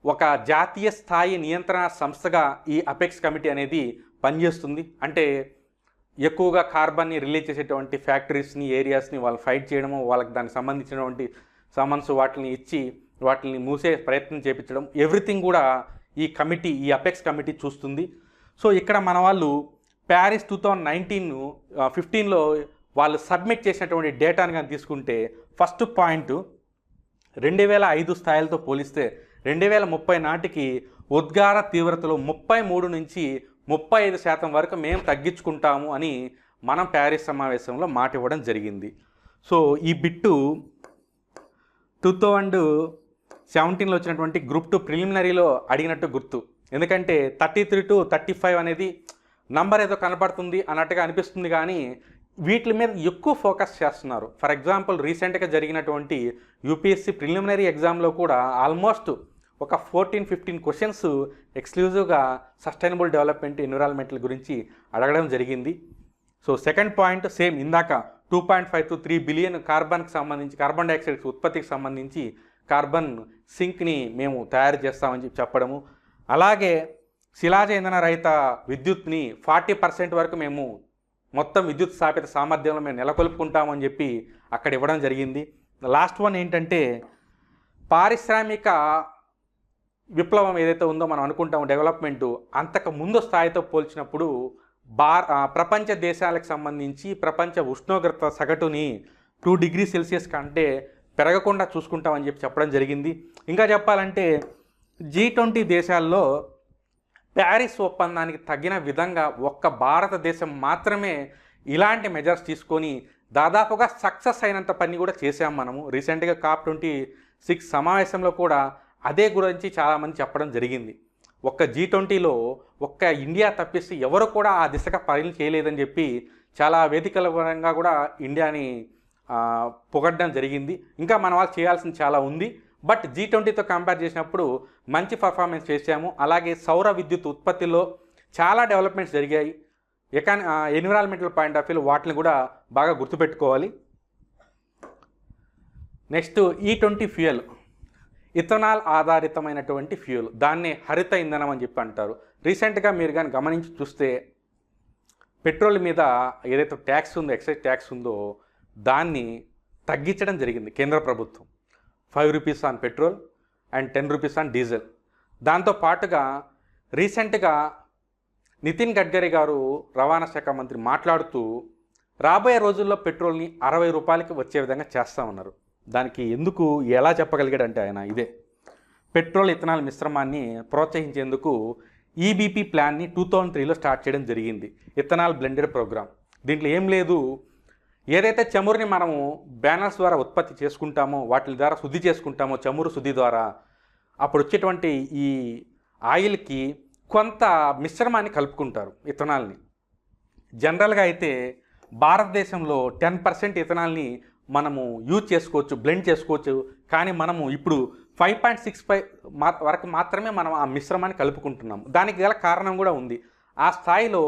ఒక జాతీయ స్థాయి నియంత్రణ సంస్థగా ఈ అపెక్స్ కమిటీ అనేది పనిచేస్తుంది. అంటే ఎక్కువగా కార్బన్ని రిలీజ్ చేసేటువంటి ఫ్యాక్టరీస్ని, ఏరియాస్ని వాళ్ళు ఫైట్ చేయడము, వాళ్ళకి దానికి సంబంధించినటువంటి సామాన్స్ వాటిని ఇచ్చి వాటిని మూసే ప్రయత్నం చేపించడం, ఎవ్రీథింగ్ కూడా ఈ అపెక్స్ కమిటీ చూస్తుంది. సో ఇక్కడ మన వాళ్ళు ప్యారిస్ 2015లో వాళ్ళు సబ్మిట్ చేసినటువంటి డేటాను కానీ తీసుకుంటే ఫస్ట్ పాయింట్ 2005 స్థాయిలతో పోలిస్తే 2030 నాటికి ఉద్గార తీవ్రతలో 33 నుంచి 35% వరకు మేము తగ్గించుకుంటాము అని మనం ప్యారిస్ సమావేశంలో మాట ఇవ్వడం జరిగింది. సో ఈ బిట్టు 2017లో వచ్చినటువంటి గ్రూప్ 2 ప్రిలిమినరీలో అడిగినట్టు గుర్తు. ఎందుకంటే 33 to 35 అనేది నంబర్ ఏదో కనపడుతుంది అన్నట్టుగా అనిపిస్తుంది, కానీ వీటి మీద ఎక్కువ ఫోకస్ చేస్తున్నారు. ఫర్ ఎగ్జాంపుల్ రీసెంట్గా జరిగినటువంటి యూపీఎస్సీ ప్రిలిమినరీ ఎగ్జామ్లో కూడా ఆల్మోస్ట్ ఒక 14-15 క్వశ్చన్స్ ఎక్స్క్లూజివ్గా సస్టైనబుల్ డెవలప్మెంట్, ఎన్విరాన్మెంటల్ గురించి అడగడం జరిగింది. సో సెకండ్ పాయింట్ సేమ్ ఇందాక 2.5 to 3 బిలియన్ కార్బన్కి సంబంధించి, కార్బన్ డైఆక్సైడ్ ఉత్పత్తికి సంబంధించి కార్బన్ సింక్ని మేము తయారు చేస్తామని చెప్పడము. అలాగే శిలాజ ఇంధన రహిత విద్యుత్ని 40% వరకు మేము మొత్తం విద్యుత్ స్థాపిత సామర్థ్యంలో మేము నెలకొల్పుకుంటామని చెప్పి అక్కడ ఇవ్వడం జరిగింది. లాస్ట్ వన్ ఏంటంటే పారిశ్రామిక విప్లవం ఏదైతే ఉందో మనం అనుకుంటాము డెవలప్మెంటు, అంతకు ముందు స్థాయితో పోల్చినప్పుడు ప్రపంచ దేశాలకు సంబంధించి ప్రపంచ ఉష్ణోగ్రత సగటుని 2 degrees Celsius కంటే పెరగకుండా చూసుకుంటామని చెప్పడం జరిగింది. ఇంకా చెప్పాలంటే G20 దేశాల్లో ప్యారిస్ ఒప్పందానికి తగిన విధంగా ఒక్క భారతదేశం మాత్రమే ఇలాంటి మెజర్స్ తీసుకొని దాదాపుగా సక్సెస్ అయినంత పని కూడా చేసాం మనము. రీసెంట్గా COP26 సమావేశంలో కూడా అదే గురించి చాలామంది చెప్పడం జరిగింది. ఒక్క G20లో ఒక్క ఇండియా తప్పిస్తే ఎవరు కూడా ఆ దిశగా పనులు చేయలేదని చెప్పి చాలా వేదికల పరంగా కూడా ఇండియాని పొగడ్డం జరిగింది. ఇంకా మన వాళ్ళు చేయాల్సింది చాలా ఉంది, బట్ G20తో కంపేర్ చేసినప్పుడు మంచి పర్ఫార్మెన్స్ చేశాము. అలాగే సౌర విద్యుత్ ఉత్పత్తిలో చాలా డెవలప్మెంట్స్ జరిగాయి. ఎన్విరాన్మెంటల్ పాయింట్ ఆఫ్ వ్యూ వాటిని కూడా బాగా గుర్తుపెట్టుకోవాలి. నెక్స్ట్ E20 ఫ్యూయల్, ఇథనాల్ ఆధారితమైనటువంటి ఫ్యూయల్, దాన్నే హరిత ఇంధనం అని చెప్పి అంటారు. రీసెంట్గా మీరు కానీ గమనించి చూస్తే పెట్రోల్ మీద ఏదైతే ట్యాక్స్ ఉందో, ఎక్సైజ్ ట్యాక్స్ ఉందో దాన్ని తగ్గించడం జరిగింది కేంద్ర ప్రభుత్వం. 5 rupees on petrol and 10 rupees on diesel. దాంతో పాటుగా రీసెంట్గా నితిన్ గడ్కరీ గారు రవాణా శాఖ మంత్రి మాట్లాడుతూ రాబోయే రోజుల్లో పెట్రోల్ని 60 రూపాయలకి వచ్చే విధంగా చేస్తామన్నారు. దానికి ఎందుకు ఎలా చెప్పగలిగాడంటే ఆయన ఇదే పెట్రోల్ ఇథనాల్ మిశ్రమాన్ని ప్రోత్సహించేందుకు ఈబీపీ ప్లాన్ని 2003లో స్టార్ట్ చేయడం జరిగింది, ఇథనాల్ బ్లెండెడ్ ప్రోగ్రామ్. దీంట్లో ఏం లేదు, ఏదైతే చమురుని మనము బ్యానర్స్ ద్వారా ఉత్పత్తి చేసుకుంటామో, వాటి ద్వారా శుద్ధి చేసుకుంటామో, చమురు శుద్ధి ద్వారా, అప్పుడు వచ్చేటువంటి ఈ ఆయిల్కి కొంత మిశ్రమాన్ని కలుపుకుంటారు, ఇథనాల్ని. జనరల్గా అయితే భారతదేశంలో 10% ఇథనాల్ని మనము యూజ్ చేసుకోవచ్చు, బ్లెండ్ చేసుకోవచ్చు. కానీ మనము ఇప్పుడు 5.65 వరకు మాత్రమే మనం ఆ మిశ్రమాన్ని కలుపుకుంటున్నాము. దానికి గల కారణం కూడా ఉంది. ఆ స్థాయిలో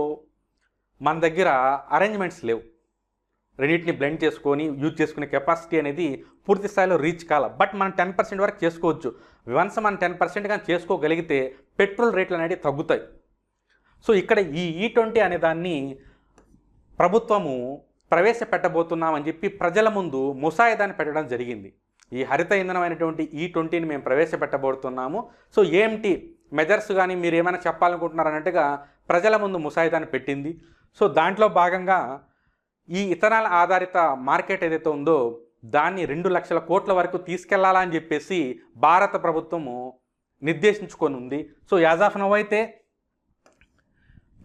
మన దగ్గర అరేంజ్మెంట్స్ లేవు. రెండింటిని బ్లెండ్ చేసుకొని యూజ్ చేసుకునే కెపాసిటీ అనేది పూర్తి స్థాయిలో రీచ్ కాల. బట్ మనం 10% వరకు చేసుకోవచ్చు. వన్స్ మనం 10% కానీ చేసుకోగలిగితే పెట్రోల్ రేట్లు అనేవి తగ్గుతాయి. సో ఇక్కడ ఈ E20 అనే దాన్ని ప్రభుత్వము ప్రవేశపెట్టబోతున్నామని చెప్పి ప్రజల ముందు ముసాయిదాన్ని పెట్టడం జరిగింది. ఈ హరిత ఇంధనమైనటువంటి E20ని మేము ప్రవేశపెట్టబోతున్నాము. సో ఏంటి మెజర్స్ కానీ మీరు ఏమైనా చెప్పాలనుకుంటున్నారు అన్నట్టుగా ప్రజల ముందు ముసాయిదాన్ని పెట్టింది. సో దాంట్లో భాగంగా ఈ ఇథనాల్ ఆధారిత మార్కెట్ ఏదైతే ఉందో దాన్ని 2 లక్షల కోట్ల వరకు తీసుకెళ్లాలని చెప్పేసి భారత ప్రభుత్వము నిర్దేశించుకొని ఉంది. సో యాజ్ ఆఫ్ నౌ అయితే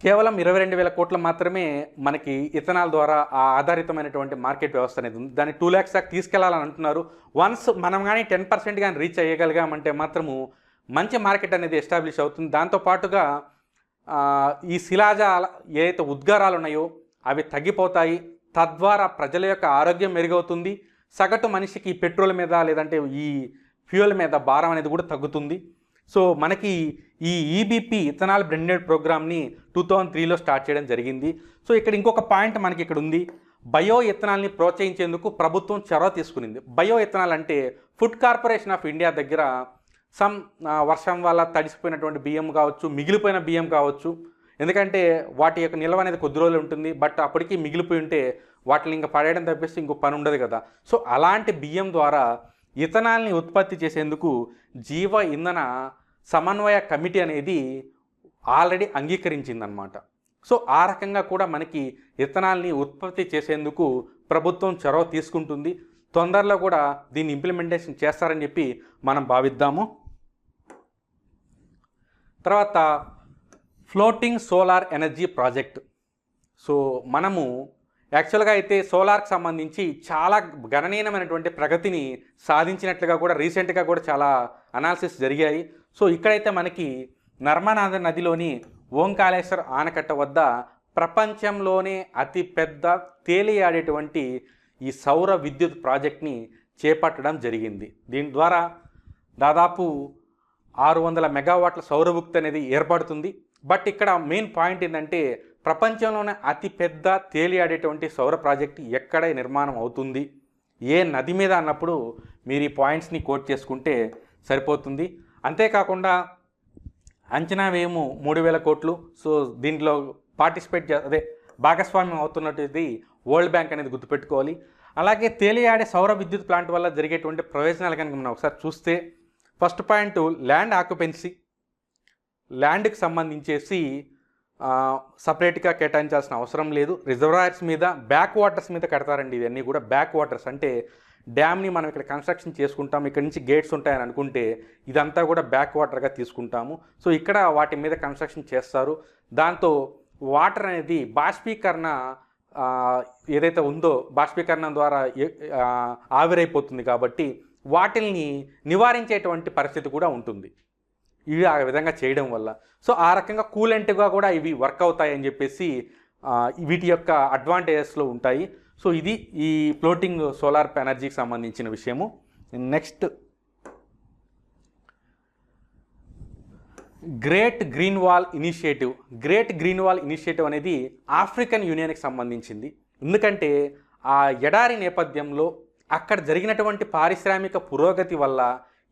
కేవలం 22,000 కోట్లు మాత్రమే మనకి ఇథనాల్ ద్వారా ఆ ఆధారితమైనటువంటి మార్కెట్ వ్యవస్థ అనేది ఉంది. దాన్ని 2 lakhs దాకా తీసుకెళ్లాలని అంటున్నారు. వన్స్ మనం కానీ 10% కానీ రీచ్ అయ్యగలిగామంటే మాత్రము మంచి మార్కెట్ అనేది ఎస్టాబ్లిష్ అవుతుంది. దాంతోపాటుగా ఈ శిలాజ ఏదైతే ఉద్గారాలు ఉన్నాయో అవి తగ్గిపోతాయి. తద్వారా ప్రజల యొక్క ఆరోగ్యం మెరుగవుతుంది. సగటు మనిషికి పెట్రోల్ మీద లేదంటే ఈ ఫ్యూయల్ మీద భారం అనేది కూడా తగ్గుతుంది. సో మనకి ఈ ఈబీపీ ఇథనాల్ బ్లెండెడ్ ప్రోగ్రామ్ని 2003లో స్టార్ట్ చేయడం జరిగింది. సో ఇక్కడ ఇంకొక పాయింట్ మనకి ఇక్కడ ఉంది. బయో ఇథనాల్ని ప్రోత్సహించేందుకు ప్రభుత్వం చొరవ తీసుకునింది. బయో ఇథనాల్ అంటే ఫుడ్ కార్పొరేషన్ ఆఫ్ ఇండియా దగ్గర వర్షం వల్ల తడిసిపోయినటువంటి బియ్యం కావచ్చు, మిగిలిపోయిన బియ్యం కావచ్చు, ఎందుకంటే వాటి యొక్క నిల్వ అనేది కొద్ది రోజులు ఉంటుంది. బట్ అప్పటికి మిగిలిపోయి ఉంటే వాటిని ఇంకా పడేయడం తప్పిస్తే ఇంకో పని ఉండదు కదా. సో అలాంటి బియ్యం ద్వారా ఇథనాల్ని ఉత్పత్తి చేసేందుకు జీవ ఇంధన సమన్వయ కమిటీ అనేది ఆల్రెడీ అంగీకరించిందనమాట. సో ఆ రకంగా కూడా మనకి ఇథనాల్ని ఉత్పత్తి చేసేందుకు ప్రభుత్వం చొరవ తీసుకుంటుంది. తొందరలో కూడా దీన్ని ఇంప్లిమెంటేషన్ చేస్తారని చెప్పి మనం భావిద్దాము. తర్వాత floating solar energy project. So మనము యాక్చువల్గా అయితే సోలార్కి సంబంధించి చాలా గణనీయమైనటువంటి ప్రగతిని సాధించినట్లుగా కూడా రీసెంట్గా కూడా చాలా అనాలిసిస్ జరిగాయి. సో ఇక్కడైతే మనకి నర్మదా నదిలోని ఓంకాళేశ్వర్ ఆనకట్ట వద్ద ప్రపంచంలోనే అతిపెద్ద తేలియాడేటువంటి ఈ సౌర విద్యుత్ ప్రాజెక్ట్ని చేపట్టడం జరిగింది. దీని ద్వారా దాదాపు 600 మెగావాట్ల సౌరభుక్తి అనేది ఏర్పడుతుంది. బట్ ఇక్కడ మెయిన్ పాయింట్ ఏంటంటే ప్రపంచంలోనే అతిపెద్ద తేలియాడేటువంటి సౌర ప్రాజెక్టు ఎక్కడ నిర్మాణం అవుతుంది, ఏ నది మీద అన్నప్పుడు మీరు ఈ పాయింట్స్ని కోట్ చేసుకుంటే సరిపోతుంది. అంతేకాకుండా అంచనా వ్యయము 3,000 కోట్లు. సో దీంట్లో భాగస్వామ్యం అవుతున్నది వరల్డ్ బ్యాంక్ అనేది గుర్తుపెట్టుకోవాలి. అలాగే తేలియాడే సౌర విద్యుత్ ప్లాంట్ వల్ల జరిగేటువంటి ప్రయోజనాలు కనుక మనం ఒకసారి చూస్తే, ఫస్ట్ పాయింట్ ల్యాండ్ ఆక్యుపెన్సీ. ల్యాండ్కి సంబంధించేసి సపరేట్గా కేటాయించాల్సిన అవసరం లేదు. రిజర్వాయర్స్ మీద, బ్యాక్ వాటర్స్ మీద కడతారండి. ఇవన్నీ కూడా బ్యాక్ వాటర్స్ అంటే డ్యామ్ని మనం ఇక్కడ కన్స్ట్రక్షన్ చేసుకుంటాం, ఇక్కడ నుంచి గేట్స్ ఉంటాయని అనుకుంటే ఇదంతా కూడా బ్యాక్ వాటర్గా తీసుకుంటాము. సో ఇక్కడ వాటి మీద కన్స్ట్రక్షన్ చేస్తారు. దాంతో వాటర్ అనేది బాష్పీకరణ ఏదైతే ఉందో బాష్పీకరణం ద్వారా ఆవిరైపోతుంది కాబట్టి వాటిల్ని నివారించేటువంటి పరిస్థితి కూడా ఉంటుంది ఇవి ఆ విధంగా చేయడం వల్ల. సో ఆ రకంగా కూలెంట్గా కూడా ఇవి వర్క్ అవుతాయి అని చెప్పేసి వీటి యొక్క అడ్వాంటేజెస్లో ఉంటాయి. సో ఇది ఈ ఫ్లోటింగ్ సోలార్ ఎనర్జీకి సంబంధించిన విషయము. Next great green wall initiative. Great green wall initiative అనేది ఆఫ్రికన్ యూనియన్కి సంబంధించింది. ఎందుకంటే ఆ ఎడారి నేపథ్యంలో అక్కడ జరిగినటువంటి పారిశ్రామిక పురోగతి వల్ల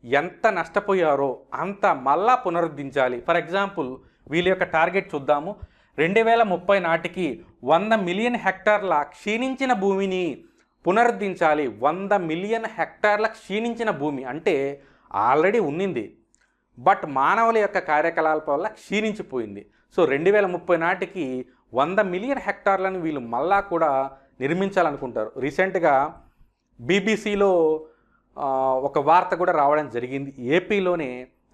ఎంత నష్టపోయారో అంత మళ్ళా పునరుద్ధరించాలి. ఫర్ ఎగ్జాంపుల్ వీళ్ళ యొక్క టార్గెట్ చూద్దాము. 2030 నాటికి 100 మిలియన్ హెక్టార్ల క్షీణించిన భూమిని పునరుద్ధరించాలి. 100 మిలియన్ హెక్టార్ల క్షీణించిన భూమి అంటే ఆల్రెడీ ఉన్నింది, బట్ మానవుల యొక్క కార్యకలాపాల వల్ల క్షీణించిపోయింది. సో 2030 నాటికి 100 మిలియన్ హెక్టార్లను వీళ్ళు మళ్ళా కూడా నిర్మించాలనుకుంటారు. రీసెంట్గా బీబీసీలో ఒక వార్త కూడా రావడం జరిగింది. ఏపీలోనే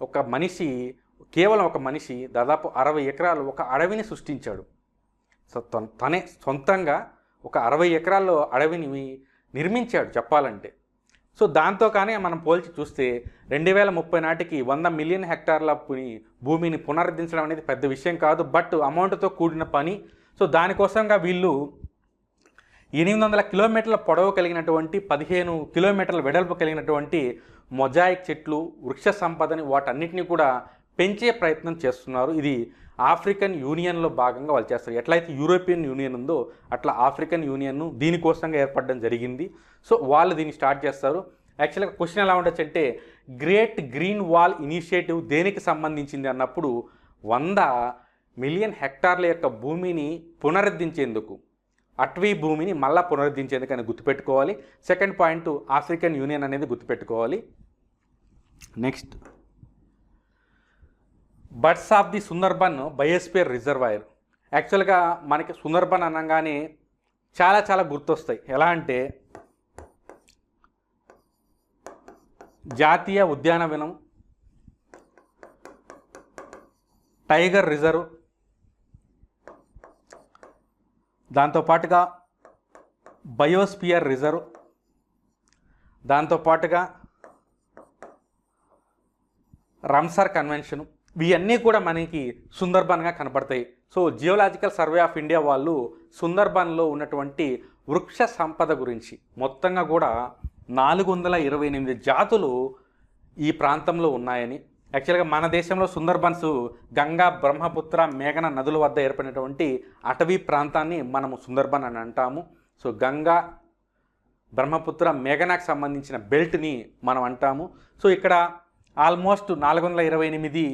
ఒక మనిషి కేవలం ఒక మనిషి దాదాపు 60 ఎకరాలు ఒక అడవిని సృష్టించాడు. సో తనే సొంతంగా ఒక 60 ఎకరాల్లో అడవిని నిర్మించాడు చెప్పాలంటే. సో దాంతో కానీ మనం పోల్చి చూస్తే 2030 నాటికి 100 మిలియన్ హెక్టార్ల భూమిని పునరుద్ధరించడం అనేది పెద్ద విషయం కాదు, బట్ అమౌంట్తో కూడిన పని. సో దానికోసంగా వీళ్ళు 800 కిలోమీటర్ల పొడవు కలిగినటువంటి 15 కిలోమీటర్ల వెడల్పు కలిగినటువంటి మొజాయిక్ చెట్లు, వృక్ష సంపదని వాటన్నిటిని కూడా పెంచే ప్రయత్నం చేస్తున్నారు. ఇది ఆఫ్రికన్ యూనియన్లో భాగంగా వాళ్ళు చేస్తారు. ఎట్లయితే యూరోపియన్ యూనియన్ ఉందో అట్లా ఆఫ్రికన్ యూనియన్ను దీనికోసంగా ఏర్పడడం జరిగింది. సో వాళ్ళు దీన్ని స్టార్ట్ చేస్తారు. యాక్చువల్గా క్వశ్చన్ ఎలా ఉండొచ్చు అంటే, గ్రేట్ గ్రీన్ వాల్ ఇనిషియేటివ్ దేనికి సంబంధించింది అన్నప్పుడు 100 మిలియన్ హెక్టార్ల యొక్క భూమిని పునరుద్ధరించేందుకు, అటవీ భూమిని మళ్ళా పునరుద్ధరించేందుకు అని గుర్తుపెట్టుకోవాలి. సెకండ్ పాయింట్ ఆఫ్రికన్ యూనియన్ అనేది గుర్తుపెట్టుకోవాలి. Next, birds of the Sundarban biosphere reservoir. యాక్చువల్గా మనకి సుందర్బన్ అనగానే చాలా గుర్తొస్తాయి. ఎలా అంటే జాతీయ ఉద్యానవనం, టైగర్ రిజర్వ్, దాంతోపాటుగా బయోస్పియర్ రిజర్వ్, దాంతోపాటుగా రంసర్ కన్వెన్షన్, ఇవన్నీ కూడా మనకి సుందర్బన్గా కనపడతాయి. So geological survey of India వాళ్ళు సుందర్బన్లో ఉన్నటువంటి వృక్ష సంపద గురించి మొత్తంగా కూడా 428 జాతులు ఈ ప్రాంతంలో ఉన్నాయని, యాక్చువల్గా మన దేశంలో సుందర్బన్స్ గంగా, బ్రహ్మపుత్ర, మేఘన నదుల వద్ద ఏర్పడినటువంటి అటవీ ప్రాంతాన్ని మనము సుందర్బన్ అని అంటాము. సో గంగా, బ్రహ్మపుత్ర, మేఘనాకు సంబంధించిన బెల్ట్ని మనం అంటాము. సో ఇక్కడ ఆల్మోస్ట్ 428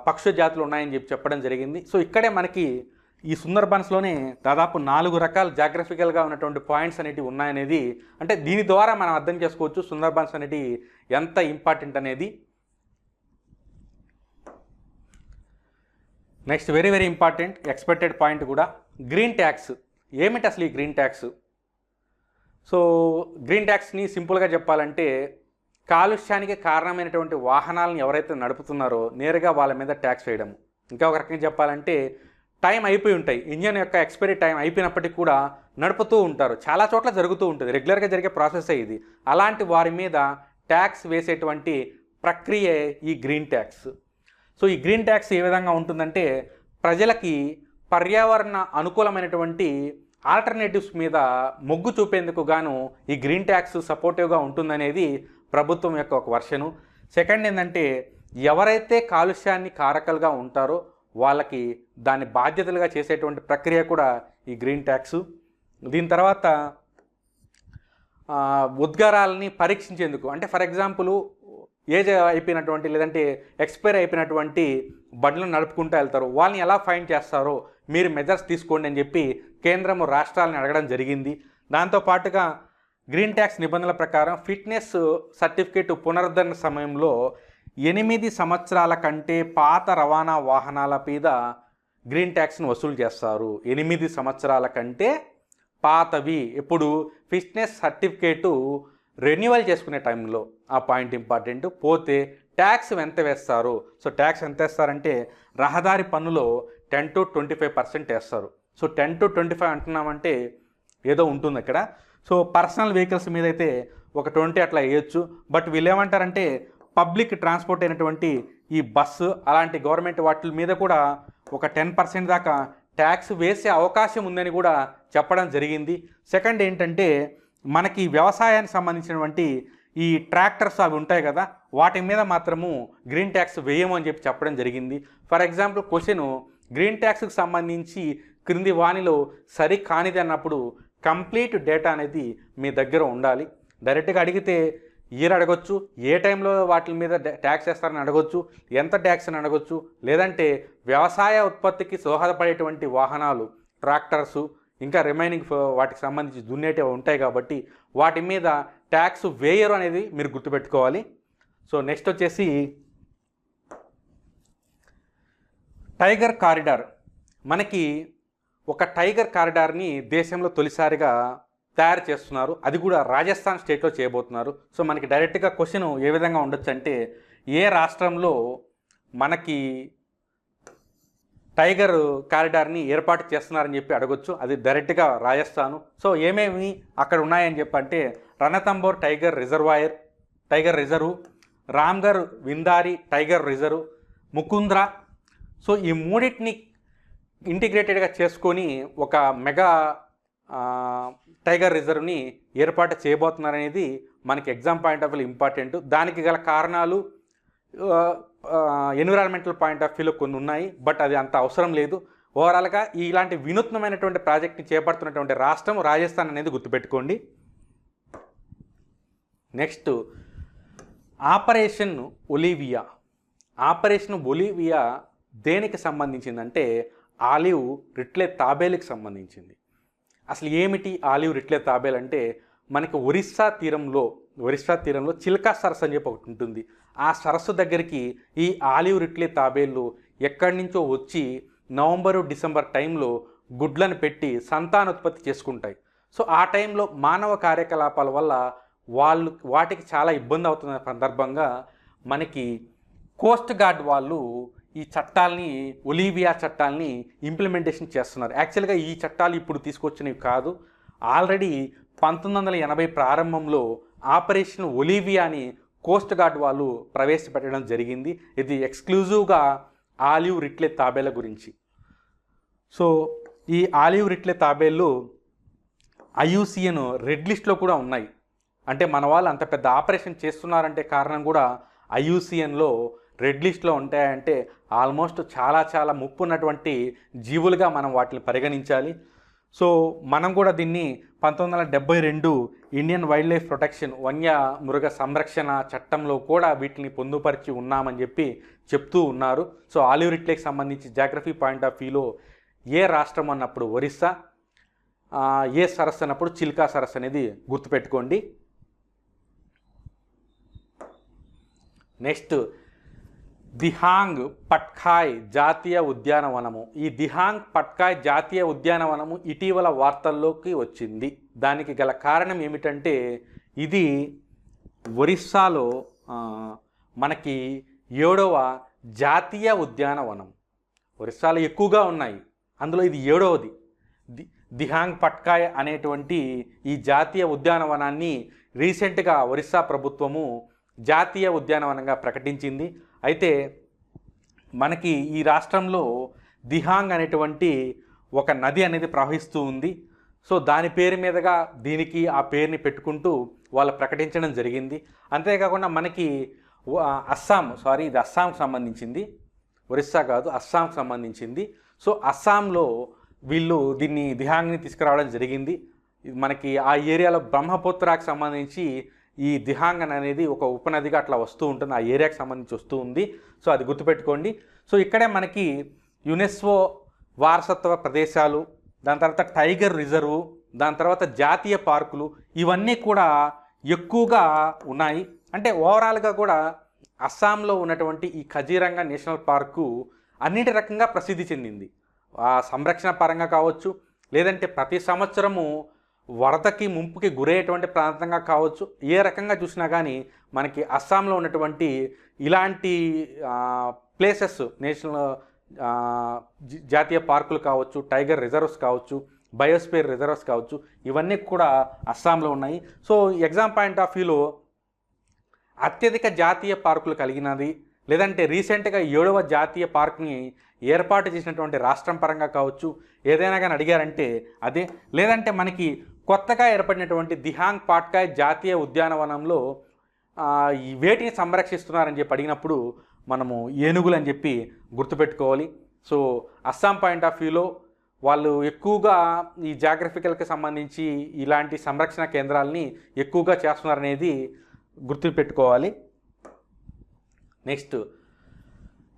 పక్షు జాతులు ఉన్నాయని చెప్పడం జరిగింది. సో ఇక్కడే మనకి ఈ సుందర్బన్స్లోనే దాదాపు 4 రకాల జాగ్రఫికల్గా ఉన్నటువంటి పాయింట్స్ అనేటివి ఉన్నాయనేది, అంటే దీని ద్వారా మనం అర్థం చేసుకోవచ్చు సుందర్బన్స్ అనేటివి ఎంత ఇంపార్టెంట్ అనేది. Next, very important expected point కూడా, గ్రీన్ ట్యాక్స్. ఏమిటి అసలు ఈ గ్రీన్ ట్యాక్స్? సో గ్రీన్ ట్యాక్స్ని సింపుల్గా చెప్పాలంటే, కాలుష్యానికి కారణమైనటువంటి వాహనాలను ఎవరైతే నడుపుతున్నారో నేరుగా వాళ్ళ మీద ట్యాక్స్ వేయడం. ఇంకా ఒక రకంగా చెప్పాలంటే, టైం అయిపోయి ఉంటాయి, ఇంజన్ యొక్క ఎక్స్పైరీ టైం అయిపోయినప్పటికీ కూడా నడుపుతూ ఉంటారు. చాలా చోట్ల జరుగుతూ ఉంటుంది, రెగ్యులర్గా జరిగే ప్రాసెస్ ఇది. అలాంటి వారి మీద ట్యాక్స్ వేసేటువంటి ప్రక్రియ ఈ గ్రీన్ ట్యాక్స్. సో ఈ గ్రీన్ ట్యాక్స్ ఏ విధంగా ఉంటుందంటే, ప్రజలకి పర్యావరణ అనుకూలమైనటువంటి ఆల్టర్నేటివ్స్ మీద మొగ్గు చూపేందుకు గాను ఈ గ్రీన్ ట్యాక్స్ సపోర్టివ్గా ఉంటుందనేది ప్రభుత్వం యొక్క ఒక వర్షను. సెకండ్ ఏంటంటే, ఎవరైతే కాలుష్యాన్ని కారకలుగా ఉంటారో వాళ్ళకి దాన్ని బాధ్యతలుగా చేసేటువంటి ప్రక్రియ కూడా ఈ గ్రీన్ ట్యాక్స్. దీని తర్వాత ఉద్గారాలని పరీక్షించేందుకు, అంటే ఫర్ ఎగ్జాంపుల్ ఏజ్ అయిపోయినటువంటి లేదంటే ఎక్స్పైర్ అయిపోయినటువంటి బండ్లను నడుపుకుంటూ వెళ్తారు, వాళ్ళని ఎలా ఫైన్ చేస్తారో మీరు మెజర్స్ తీసుకోండి అని చెప్పి కేంద్రము రాష్ట్రాలను అడగడం జరిగింది. దాంతోపాటుగా గ్రీన్ ట్యాక్స్ నిబంధనల ప్రకారం ఫిట్నెస్ సర్టిఫికేట్ పునరుద్ధరణ సమయంలో 8 సంవత్సరాల కంటే పాత రవాణా వాహనాల మీద గ్రీన్ ట్యాక్స్ను వసూలు చేస్తారు. 8 సంవత్సరాల కంటే పాతవి, ఎప్పుడు ఫిట్నెస్ సర్టిఫికేటు రెన్యువల్ చేసుకునే టైంలో, ఆ పాయింట్ ఇంపార్టెంట్. పోతే ట్యాక్స్ ఎంత వేస్తారు? సో ట్యాక్స్ ఎంత వేస్తారంటే, రహదారి పన్నులో 10 to 25% వేస్తారు. సో 10 to 25 అంటున్నామంటే ఏదో ఉంటుంది అక్కడ. సో పర్సనల్ వెహికల్స్ మీద అయితే ఒక 20 అట్లా వేయచ్చు. బట్ వీళ్ళు ఏమంటారంటే, పబ్లిక్ ట్రాన్స్పోర్ట్ అయినటువంటి ఈ బస్సు అలాంటి గవర్నమెంట్ వాటి మీద కూడా ఒక 10% దాకా ట్యాక్స్ వేసే అవకాశం ఉందని కూడా చెప్పడం జరిగింది. సెకండ్ ఏంటంటే, మనకి వ్యవసాయానికి సంబంధించినటువంటి ఈ ట్రాక్టర్స్ అవి ఉంటాయి కదా, వాటి మీద మాత్రము గ్రీన్ ట్యాక్స్ వేయము అని చెప్పి చెప్పడం జరిగింది. ఫర్ ఎగ్జాంపుల్ క్వశ్చను, గ్రీన్ ట్యాక్స్కి సంబంధించి క్రింది వానిలో సరి కానిది అన్నప్పుడు కంప్లీట్ డేటా అనేది మీ దగ్గర ఉండాలి. డైరెక్ట్గా అడిగితే ఇయర్ అడగొచ్చు, ఏ టైంలో వాటి మీద ట్యాక్స్ వేస్తారని అడగొచ్చు, ఎంత ట్యాక్స్ అని అడగొచ్చు, లేదంటే వ్యవసాయ ఉత్పత్తికి దోహదపడేటువంటి వాహనాలు, ట్రాక్టర్సు, ఇంకా రిమైనింగ్ వాటికి సంబంధించి దున్నేటివి ఉంటాయి కాబట్టి వాటి మీద ట్యాక్స్ వేయరు అనేది మీరు గుర్తుపెట్టుకోవాలి. సో నెక్స్ట్ వచ్చేసి టైగర్ కారిడార్. మనకి ఒక టైగర్ కారిడార్ని దేశంలో తొలిసారిగా తయారు చేస్తున్నారు, అది కూడా రాజస్థాన్ స్టేట్లో చేయబోతున్నారు. సో మనకి డైరెక్ట్గా క్వశ్చన్ ఏ విధంగా ఉండొచ్చు అంటే, ఏ రాష్ట్రంలో మనకి టైగర్ కారిడార్ని ఏర్పాటు చేస్తున్నారని చెప్పి అడగొచ్చు. అది డైరెక్ట్గా రాజస్థాను. సో ఏమేమి అక్కడ ఉన్నాయని చెప్పంటే Ranthambore tiger reserve, Ramgarh Vindhari tiger reserve, Mukundra. So ఈ మూడింటిని ఇంటిగ్రేటెడ్గా చేసుకొని ఒక మెగా టైగర్ రిజర్వ్ని ఏర్పాటు చేయబోతున్నారనేది మనకి exam point of view important. దానికి గల కారణాలు ఎన్విరాన్మెంటల్ పాయింట్ ఆఫ్ వ్యూలో కొన్ని ఉన్నాయి, బట్ అది అంత అవసరం లేదు. ఓవరాల్గా ఇలాంటి వినూత్నమైనటువంటి ప్రాజెక్ట్ని చేపడుతున్నటువంటి రాష్ట్రం రాజస్థాన్ అనేది గుర్తుపెట్టుకోండి. నెక్స్ట్ ఆపరేషన్ ఒలివియా దేనికి సంబంధించిందంటే ఆలివ్ రిట్లే తాబేలుకి సంబంధించింది. అసలు ఏమిటి ఆలివ్ రిట్లే తాబేలు అంటే మనకి ఒరిస్సా తీరంలో చిల్కా సరస్సు అని చెప్పి ఒకటి ఉంటుంది. ఆ సరస్సు దగ్గరికి ఈ ఆలివ్ రిట్లే తాబేళ్ళు ఎక్కడి నుంచో వచ్చి నవంబరు డిసెంబర్ టైంలో గుడ్లను పెట్టి సంతానోత్పత్తి చేసుకుంటాయి. సో ఆ టైంలో మానవ కార్యకలాపాల వల్ల వాటికి చాలా ఇబ్బంది అవుతున్న సందర్భంగా మనకి కోస్ట్ గార్డ్ వాళ్ళు ఈ ఒలివియా చట్టాలని ఇంప్లిమెంటేషన్ చేస్తున్నారు. యాక్చువల్గా ఈ చట్టాలు ఇప్పుడు తీసుకొచ్చినవి కాదు. ఆల్రెడీ 1980 ప్రారంభంలో ఆపరేషన్ ఒలివియాని కోస్ట్ గార్డ్ వాళ్ళు ప్రవేశపెట్టడం జరిగింది. ఇది ఎక్స్క్లూజివ్గా ఆలివ్ రిట్లే తాబేల గురించి. సో ఈ ఆలివ్ రిట్లే తాబేళ్ళు IUCN రెడ్ లిస్ట్లో కూడా ఉన్నాయి. అంటే మన వాళ్ళు అంత పెద్ద ఆపరేషన్ చేస్తున్నారంటే కారణం కూడా IUCNలో రెడ్ లిస్ట్లో ఉంటాయంటే ఆల్మోస్ట్ చాలా ముప్పు ఉన్నటువంటి జీవులుగా మనం వాటిని పరిగణించాలి. సో మనం కూడా దీన్ని 1972 ఇండియన్ వైల్డ్ లైఫ్ ప్రొటెక్షన్ వన్య మృగ సంరక్షణ చట్టంలో కూడా వీటిని పొందుపరిచి ఉన్నామని చెప్పి చెప్తూ ఉన్నారు. సో ఆలివ్ రిట్లేకి సంబంధించి జాగ్రఫీ పాయింట్ ఆఫ్ వ్యూలో ఏ రాష్ట్రం అన్నప్పుడు ఒరిస్సా, ఏ సరస్సు అన్నప్పుడు చిల్కా సరస్సు అనేది గుర్తుపెట్టుకోండి. నెక్స్ట్ దిహాంగ్ పట్కాయ్ జాతీయ ఉద్యానవనము. ఈ దిహాంగ్ పట్కాయ్ జాతీయ ఉద్యానవనము ఇటీవల వార్తల్లోకి వచ్చింది. దానికి గల కారణం ఏమిటంటే ఇది ఒరిస్సాలో మనకి 7వ జాతీయ ఉద్యానవనం. ఒరిస్సాలో ఎక్కువగా ఉన్నాయి, అందులో ఇది 7వది. దిహాంగ్ పట్కాయ్ అనేటువంటి ఈ జాతీయ ఉద్యానవనాన్ని రీసెంట్గా ఒరిస్సా ప్రభుత్వము జాతీయ ఉద్యానవనంగా ప్రకటించింది. అయితే మనకి ఈ రాష్ట్రంలో దిహాంగ్ అనేటువంటి ఒక నది అనేది ప్రవహిస్తూ ఉంది. సో దాని పేరు మీదుగా దీనికి ఆ పేరుని పెట్టుకుంటూ వాళ్ళు ప్రకటించడం జరిగింది. అంతేకాకుండా మనకి ఇది అస్సాంకి సంబంధించింది, ఒరిస్సా కాదు, అస్సాంకి సంబంధించింది. సో అస్సాంలో వీళ్ళు దిహాంగ్ని తీసుకురావడం జరిగింది. మనకి ఆ ఏరియాలో బ్రహ్మపుత్రాకి సంబంధించి ఈ దిహాంగ్ అనేది ఒక ఉపనదిగా అట్లా వస్తూ ఉంటుంది, ఆ ఏరియాకి సంబంధించి వస్తూ ఉంది. సో అది గుర్తుపెట్టుకోండి. సో ఇక్కడే మనకి యునెస్కో వారసత్వ ప్రదేశాలు, దాని తర్వాత టైగర్ రిజర్వ్, దాని తర్వాత జాతీయ పార్కులు ఇవన్నీ కూడా ఎక్కువగా ఉన్నాయి. అంటే ఓవరాల్గా కూడా అస్సాంలో ఉన్నటువంటి ఈ ఖజీరంగా నేషనల్ పార్కు అన్నిటి రకంగా ప్రసిద్ధి చెందింది. సంరక్షణ పరంగా కావచ్చు, లేదంటే ప్రతి సంవత్సరము వరదకి ముంపుకి గురయ్యేటువంటి ప్రాంతంగా కావచ్చు, ఏ రకంగా చూసినా కానీ మనకి అస్సాంలో ఉన్నటువంటి ఇలాంటి ప్లేసెస్, నేషనల్ జాతీయ పార్కులు కావచ్చు, టైగర్ రిజర్వ్స్ కావచ్చు, బయోస్పియర్ రిజర్వ్స్ కావచ్చు, ఇవన్నీ కూడా అస్సాంలో ఉన్నాయి. సో ఎగ్జామ్ పాయింట్ ఆఫ్ వ్యూలో అత్యధిక జాతీయ పార్కులు కలిగినది, లేదంటే రీసెంట్గా 7వ జాతీయ పార్క్ని ఏర్పాటు చేసినటువంటి రాష్ట్రం పరంగా కావచ్చు, ఏదైనా కానీ అడిగారంటే అదే. లేదంటే మనకి కొత్తగా ఏర్పడినటువంటి దిహాంగ్ పట్కాయ్ జాతీయ ఉద్యానవనంలో వేటిని సంరక్షిస్తున్నారని చెప్పి అడిగినప్పుడు మనము ఏనుగులు అని చెప్పి గుర్తుపెట్టుకోవాలి. సో అస్సాం పాయింట్ ఆఫ్ వ్యూలో వాళ్ళు ఎక్కువగా ఈ జాగ్రఫికల్కి సంబంధించి ఇలాంటి సంరక్షణ కేంద్రాలని ఎక్కువగా చేస్తున్నారనేది గుర్తుపెట్టుకోవాలి. నెక్స్ట్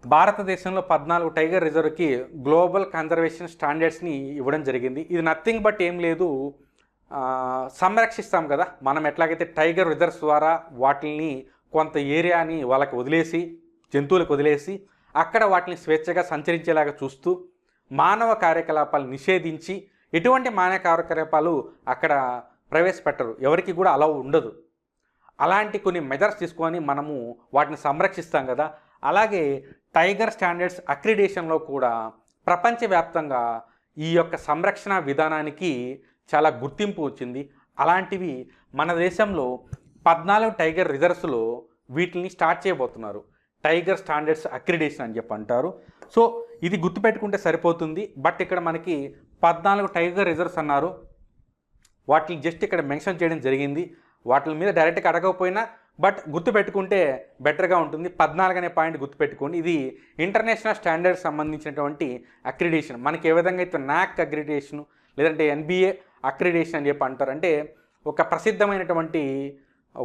భారతదేశంలో 14 టైగర్ రిజర్వ్కి గ్లోబల్ కన్జర్వేషన్ స్టాండర్డ్స్ని ఇవ్వడం జరిగింది. ఇది నథింగ్ బట్ ఏం లేదు, సంరక్షిస్తాం కదా మనం, ఎట్లాగైతే టైగర్ రిజర్వ్స్ ద్వారా వాటిని కొంత ఏరియాని వాళ్ళకి వదిలేసి, జంతువులకు వదిలేసి అక్కడ వాటిని స్వేచ్ఛగా సంచరించేలాగా చూస్తూ మానవ కార్యకలాపాలు నిషేధించి ఎటువంటి మానవ కార్యకలాపాలు అక్కడ ప్రవేశపెట్టరు, ఎవరికి కూడా అలౌ ఉండదు. అలాంటి కొన్ని మెజర్స్ తీసుకొని మనము వాటిని సంరక్షిస్తాం కదా. అలాగే టైగర్ స్టాండర్డ్స్ అక్రిడేషన్లో కూడా ప్రపంచవ్యాప్తంగా ఈ యొక్క సంరక్షణ విధానానికి చాలా గుర్తింపు వచ్చింది. అలాంటివి మన దేశంలో 14 టైగర్ రిజర్వ్స్లో వీటిని స్టార్ట్ చేయబోతున్నారు. టైగర్ స్టాండర్డ్స్ అక్రిడేషన్ అని చెప్పి అంటారు. సో ఇది గుర్తుపెట్టుకుంటే సరిపోతుంది. బట్ ఇక్కడ మనకి 14 టైగర్ రిజర్వ్స్ అన్నారు. వాటిని జస్ట్ ఇక్కడ మెన్షన్ చేయడం జరిగింది. వాటి మీద డైరెక్ట్గా అడగకపోయినా బట్ గుర్తుపెట్టుకుంటే బెటర్గా ఉంటుంది. 14 అనే పాయింట్ గుర్తుపెట్టుకోండి. ఇది ఇంటర్నేషనల్ స్టాండర్డ్స్ సంబంధించినటువంటి అక్రిడేషన్. మనకి ఏ విధంగా అయితే నాక్ అక్రిడేషన్ లేదంటే NBA అక్రిడేషన్ అని చెప్పి అంటారు. అంటే ఒక ప్రసిద్ధమైనటువంటి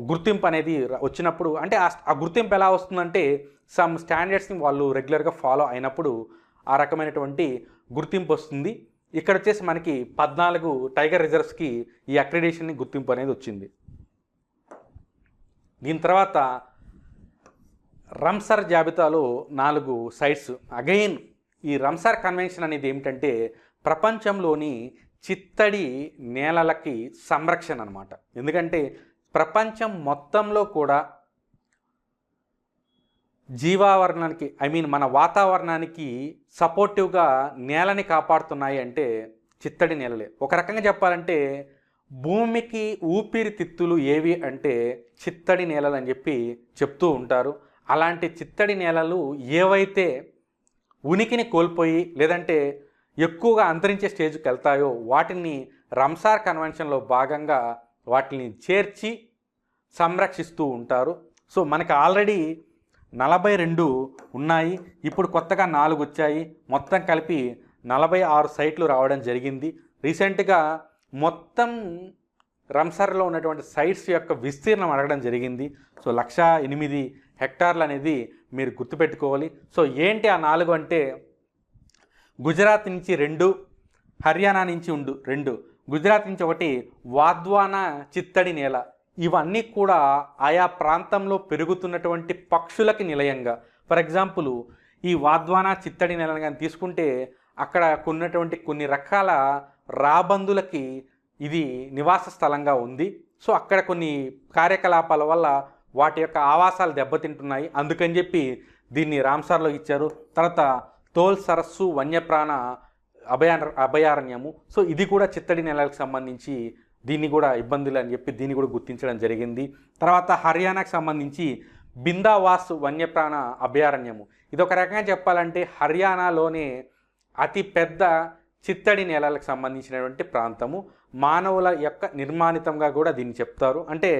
గుర్తింపు అనేది వచ్చినప్పుడు, అంటే ఆ గుర్తింపు ఎలా వస్తుందంటే సమ్ స్టాండర్డ్స్ని వాళ్ళు రెగ్యులర్గా ఫాలో అయినప్పుడు ఆ రకమైనటువంటి గుర్తింపు వస్తుంది. ఇక్కడ వచ్చేసి మనకి 14 టైగర్ రిజర్వ్స్కి ఈ అక్రిడేషన్ గుర్తింపు అనేది వచ్చింది. దీని తర్వాత రంసర్ జాబితాలో 4 సైట్స్. అగైన్ ఈ రంసర్ కన్వెన్షన్ అనేది ఏమిటంటే ప్రపంచంలోని చిత్తడి నేలలకి సంరక్షణ అన్నమాట. ఎందుకంటే ప్రపంచం మొత్తంలో కూడా జీవావరణానికి మన వాతావరణానికి సపోర్టివ్గా నేలని కాపాడుతున్నాయి అంటే చిత్తడి నేలలే. ఒక రకంగా చెప్పాలంటే భూమికి ఊపిరితిత్తులు ఏవి అంటే చిత్తడి నేలలు అని చెప్పి చెప్తూ ఉంటారు. అలాంటి చిత్తడి నేలలు ఏవైతే ఉనికిని కోల్పోయి లేదంటే ఎక్కువగా అంతరించే స్టేజ్కి వెళ్తాయో వాటిని రంసార్ కన్వెన్షన్లో భాగంగా వాటిని చేర్చి సంరక్షిస్తూ ఉంటారు. సో మనకి ఆల్రెడీ 42 ఉన్నాయి. ఇప్పుడు కొత్తగా 4 వచ్చాయి. మొత్తం కలిపి 46 సైట్లు రావడం జరిగింది. రీసెంట్గా మొత్తం రంసర్లో ఉన్నటువంటి సైట్స్ యొక్క విస్తీర్ణం అడగడం జరిగింది. సో 108 హెక్టార్లు అనేది మీరు గుర్తుపెట్టుకోవాలి. సో ఏంటి ఆ 4 అంటే గుజరాత్ నుంచి 2, హర్యానా నుంచి 2, గుజరాత్ నుంచి 1 వాద్వానా చిత్తడి నేల. ఇవన్నీ కూడా ఆయా ప్రాంతంలో పెరుగుతున్నటువంటి పక్షులకి నిలయంగా. ఫర్ ఎగ్జాంపుల్ ఈ వాద్వానా చిత్తడి నేలను కానీ తీసుకుంటే అక్కడ ఉన్నటువంటి కొన్ని రకాల రాబందులకి ఇది నివాస స్థలంగా ఉంది. సో అక్కడ కొన్ని కార్యకలాపాల వల్ల వాటి యొక్క ఆవాసాలు దెబ్బతింటున్నాయి. అందుకని చెప్పి దీన్ని రామ్సార్లో ఇచ్చారు. తర్వాత తోల్ సరస్సు వన్యప్రాణ అభయారణ్యము. సో ఇది కూడా చిత్తడి నేలలకు సంబంధించి దీన్ని కూడా ఇబ్బందులు అని చెప్పి దీన్ని కూడా గుర్తించడం జరిగింది. తర్వాత హర్యానాకు సంబంధించి బిందావాస్ వన్యప్రాణ అభయారణ్యము. ఇది ఒక రకంగా చెప్పాలంటే హర్యానాలోనే అతి పెద్ద చిత్తడి నేలలకు సంబంధించినటువంటి ప్రాంతము. మానవుల యొక్క నిర్మాణితంగా కూడా దీన్ని చెప్తారు. అంటే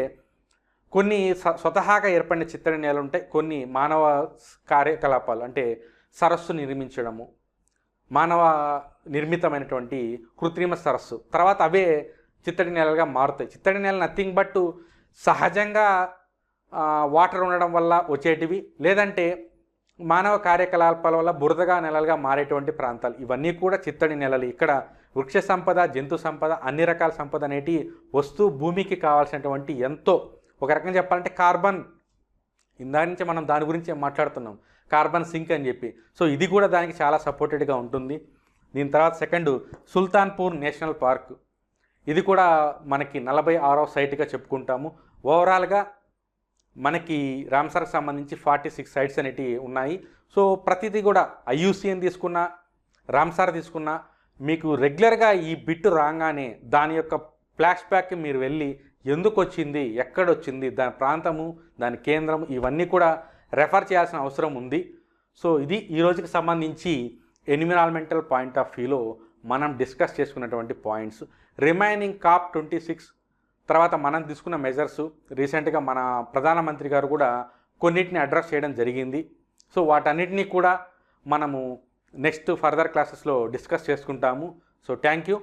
కొన్ని స్వతహాగా ఏర్పడిన చిత్తడి నేలలు ఉంటాయి, కొన్ని మానవ కార్యకలాపాలు అంటే సరస్సు నిర్మించడము, మానవ నిర్మితమైనటువంటి కృత్రిమ సరస్సు, తర్వాత అవే చిత్తడి నేలలుగా మారుతాయి. చిత్తడి నేల నథింగ్ బట్ సహజంగా వాటర్ ఉండడం వల్ల వచ్చేటివి, లేదంటే మానవ కార్యకలాపాల వల్ల బురదగా నెలలుగా మారేటువంటి ప్రాంతాలు. ఇవన్నీ కూడా చిత్తడి నెలలు. ఇక్కడ వృక్ష సంపద, జంతు సంపద, అన్ని రకాల సంపద అనేటి వస్తూ భూమికి కావాల్సినటువంటి ఎంతో, ఒక రకంగా చెప్పాలంటే కార్బన్, ఇందా నుంచి మనం దాని గురించి మాట్లాడుతున్నాం, కార్బన్ సింక్ అని చెప్పి. సో ఇది కూడా దానికి చాలా సపోర్టెడ్గా ఉంటుంది. దీని తర్వాత సెకండ్ సుల్తాన్పూర్ నేషనల్ పార్క్. ఇది కూడా మనకి 46వ సైట్గా చెప్పుకుంటాము. ఓవరాల్గా మనకి రామ్సర్కి సంబంధించి 46 సైట్స్ అనేటివి ఉన్నాయి. సో ప్రతిదీ కూడా IUCN తీసుకున్నా, రామ్సార్ తీసుకున్నా, మీకు రెగ్యులర్గా ఈ బిట్ రాగానే దాని యొక్క ఫ్లాష్ బ్యాక్కి మీరు వెళ్ళి ఎందుకు వచ్చింది, ఎక్కడొచ్చింది, దాని ప్రాంతము, దాని కేంద్రం, ఇవన్నీ కూడా రెఫర్ చేయాల్సిన అవసరం ఉంది. సో ఇది ఈ రోజుకి సంబంధించి ఎన్విరాన్మెంటల్ పాయింట్ ఆఫ్ వ్యూలో మనం డిస్కస్ చేసుకున్నటువంటి పాయింట్స్. రిమైనింగ్ COP26 తర్వాత మనం తీసుకున్న మెజర్స్, రీసెంట్గా మన ప్రధానమంత్రి గారు కూడా కొన్నిటిని అడ్రస్ చేయడం జరిగింది. సో వాటన్నిటినీ కూడా మనము నెక్స్ట్ ఫర్దర్ క్లాసెస్లో డిస్కస్ చేసుకుంటాము. So thank you.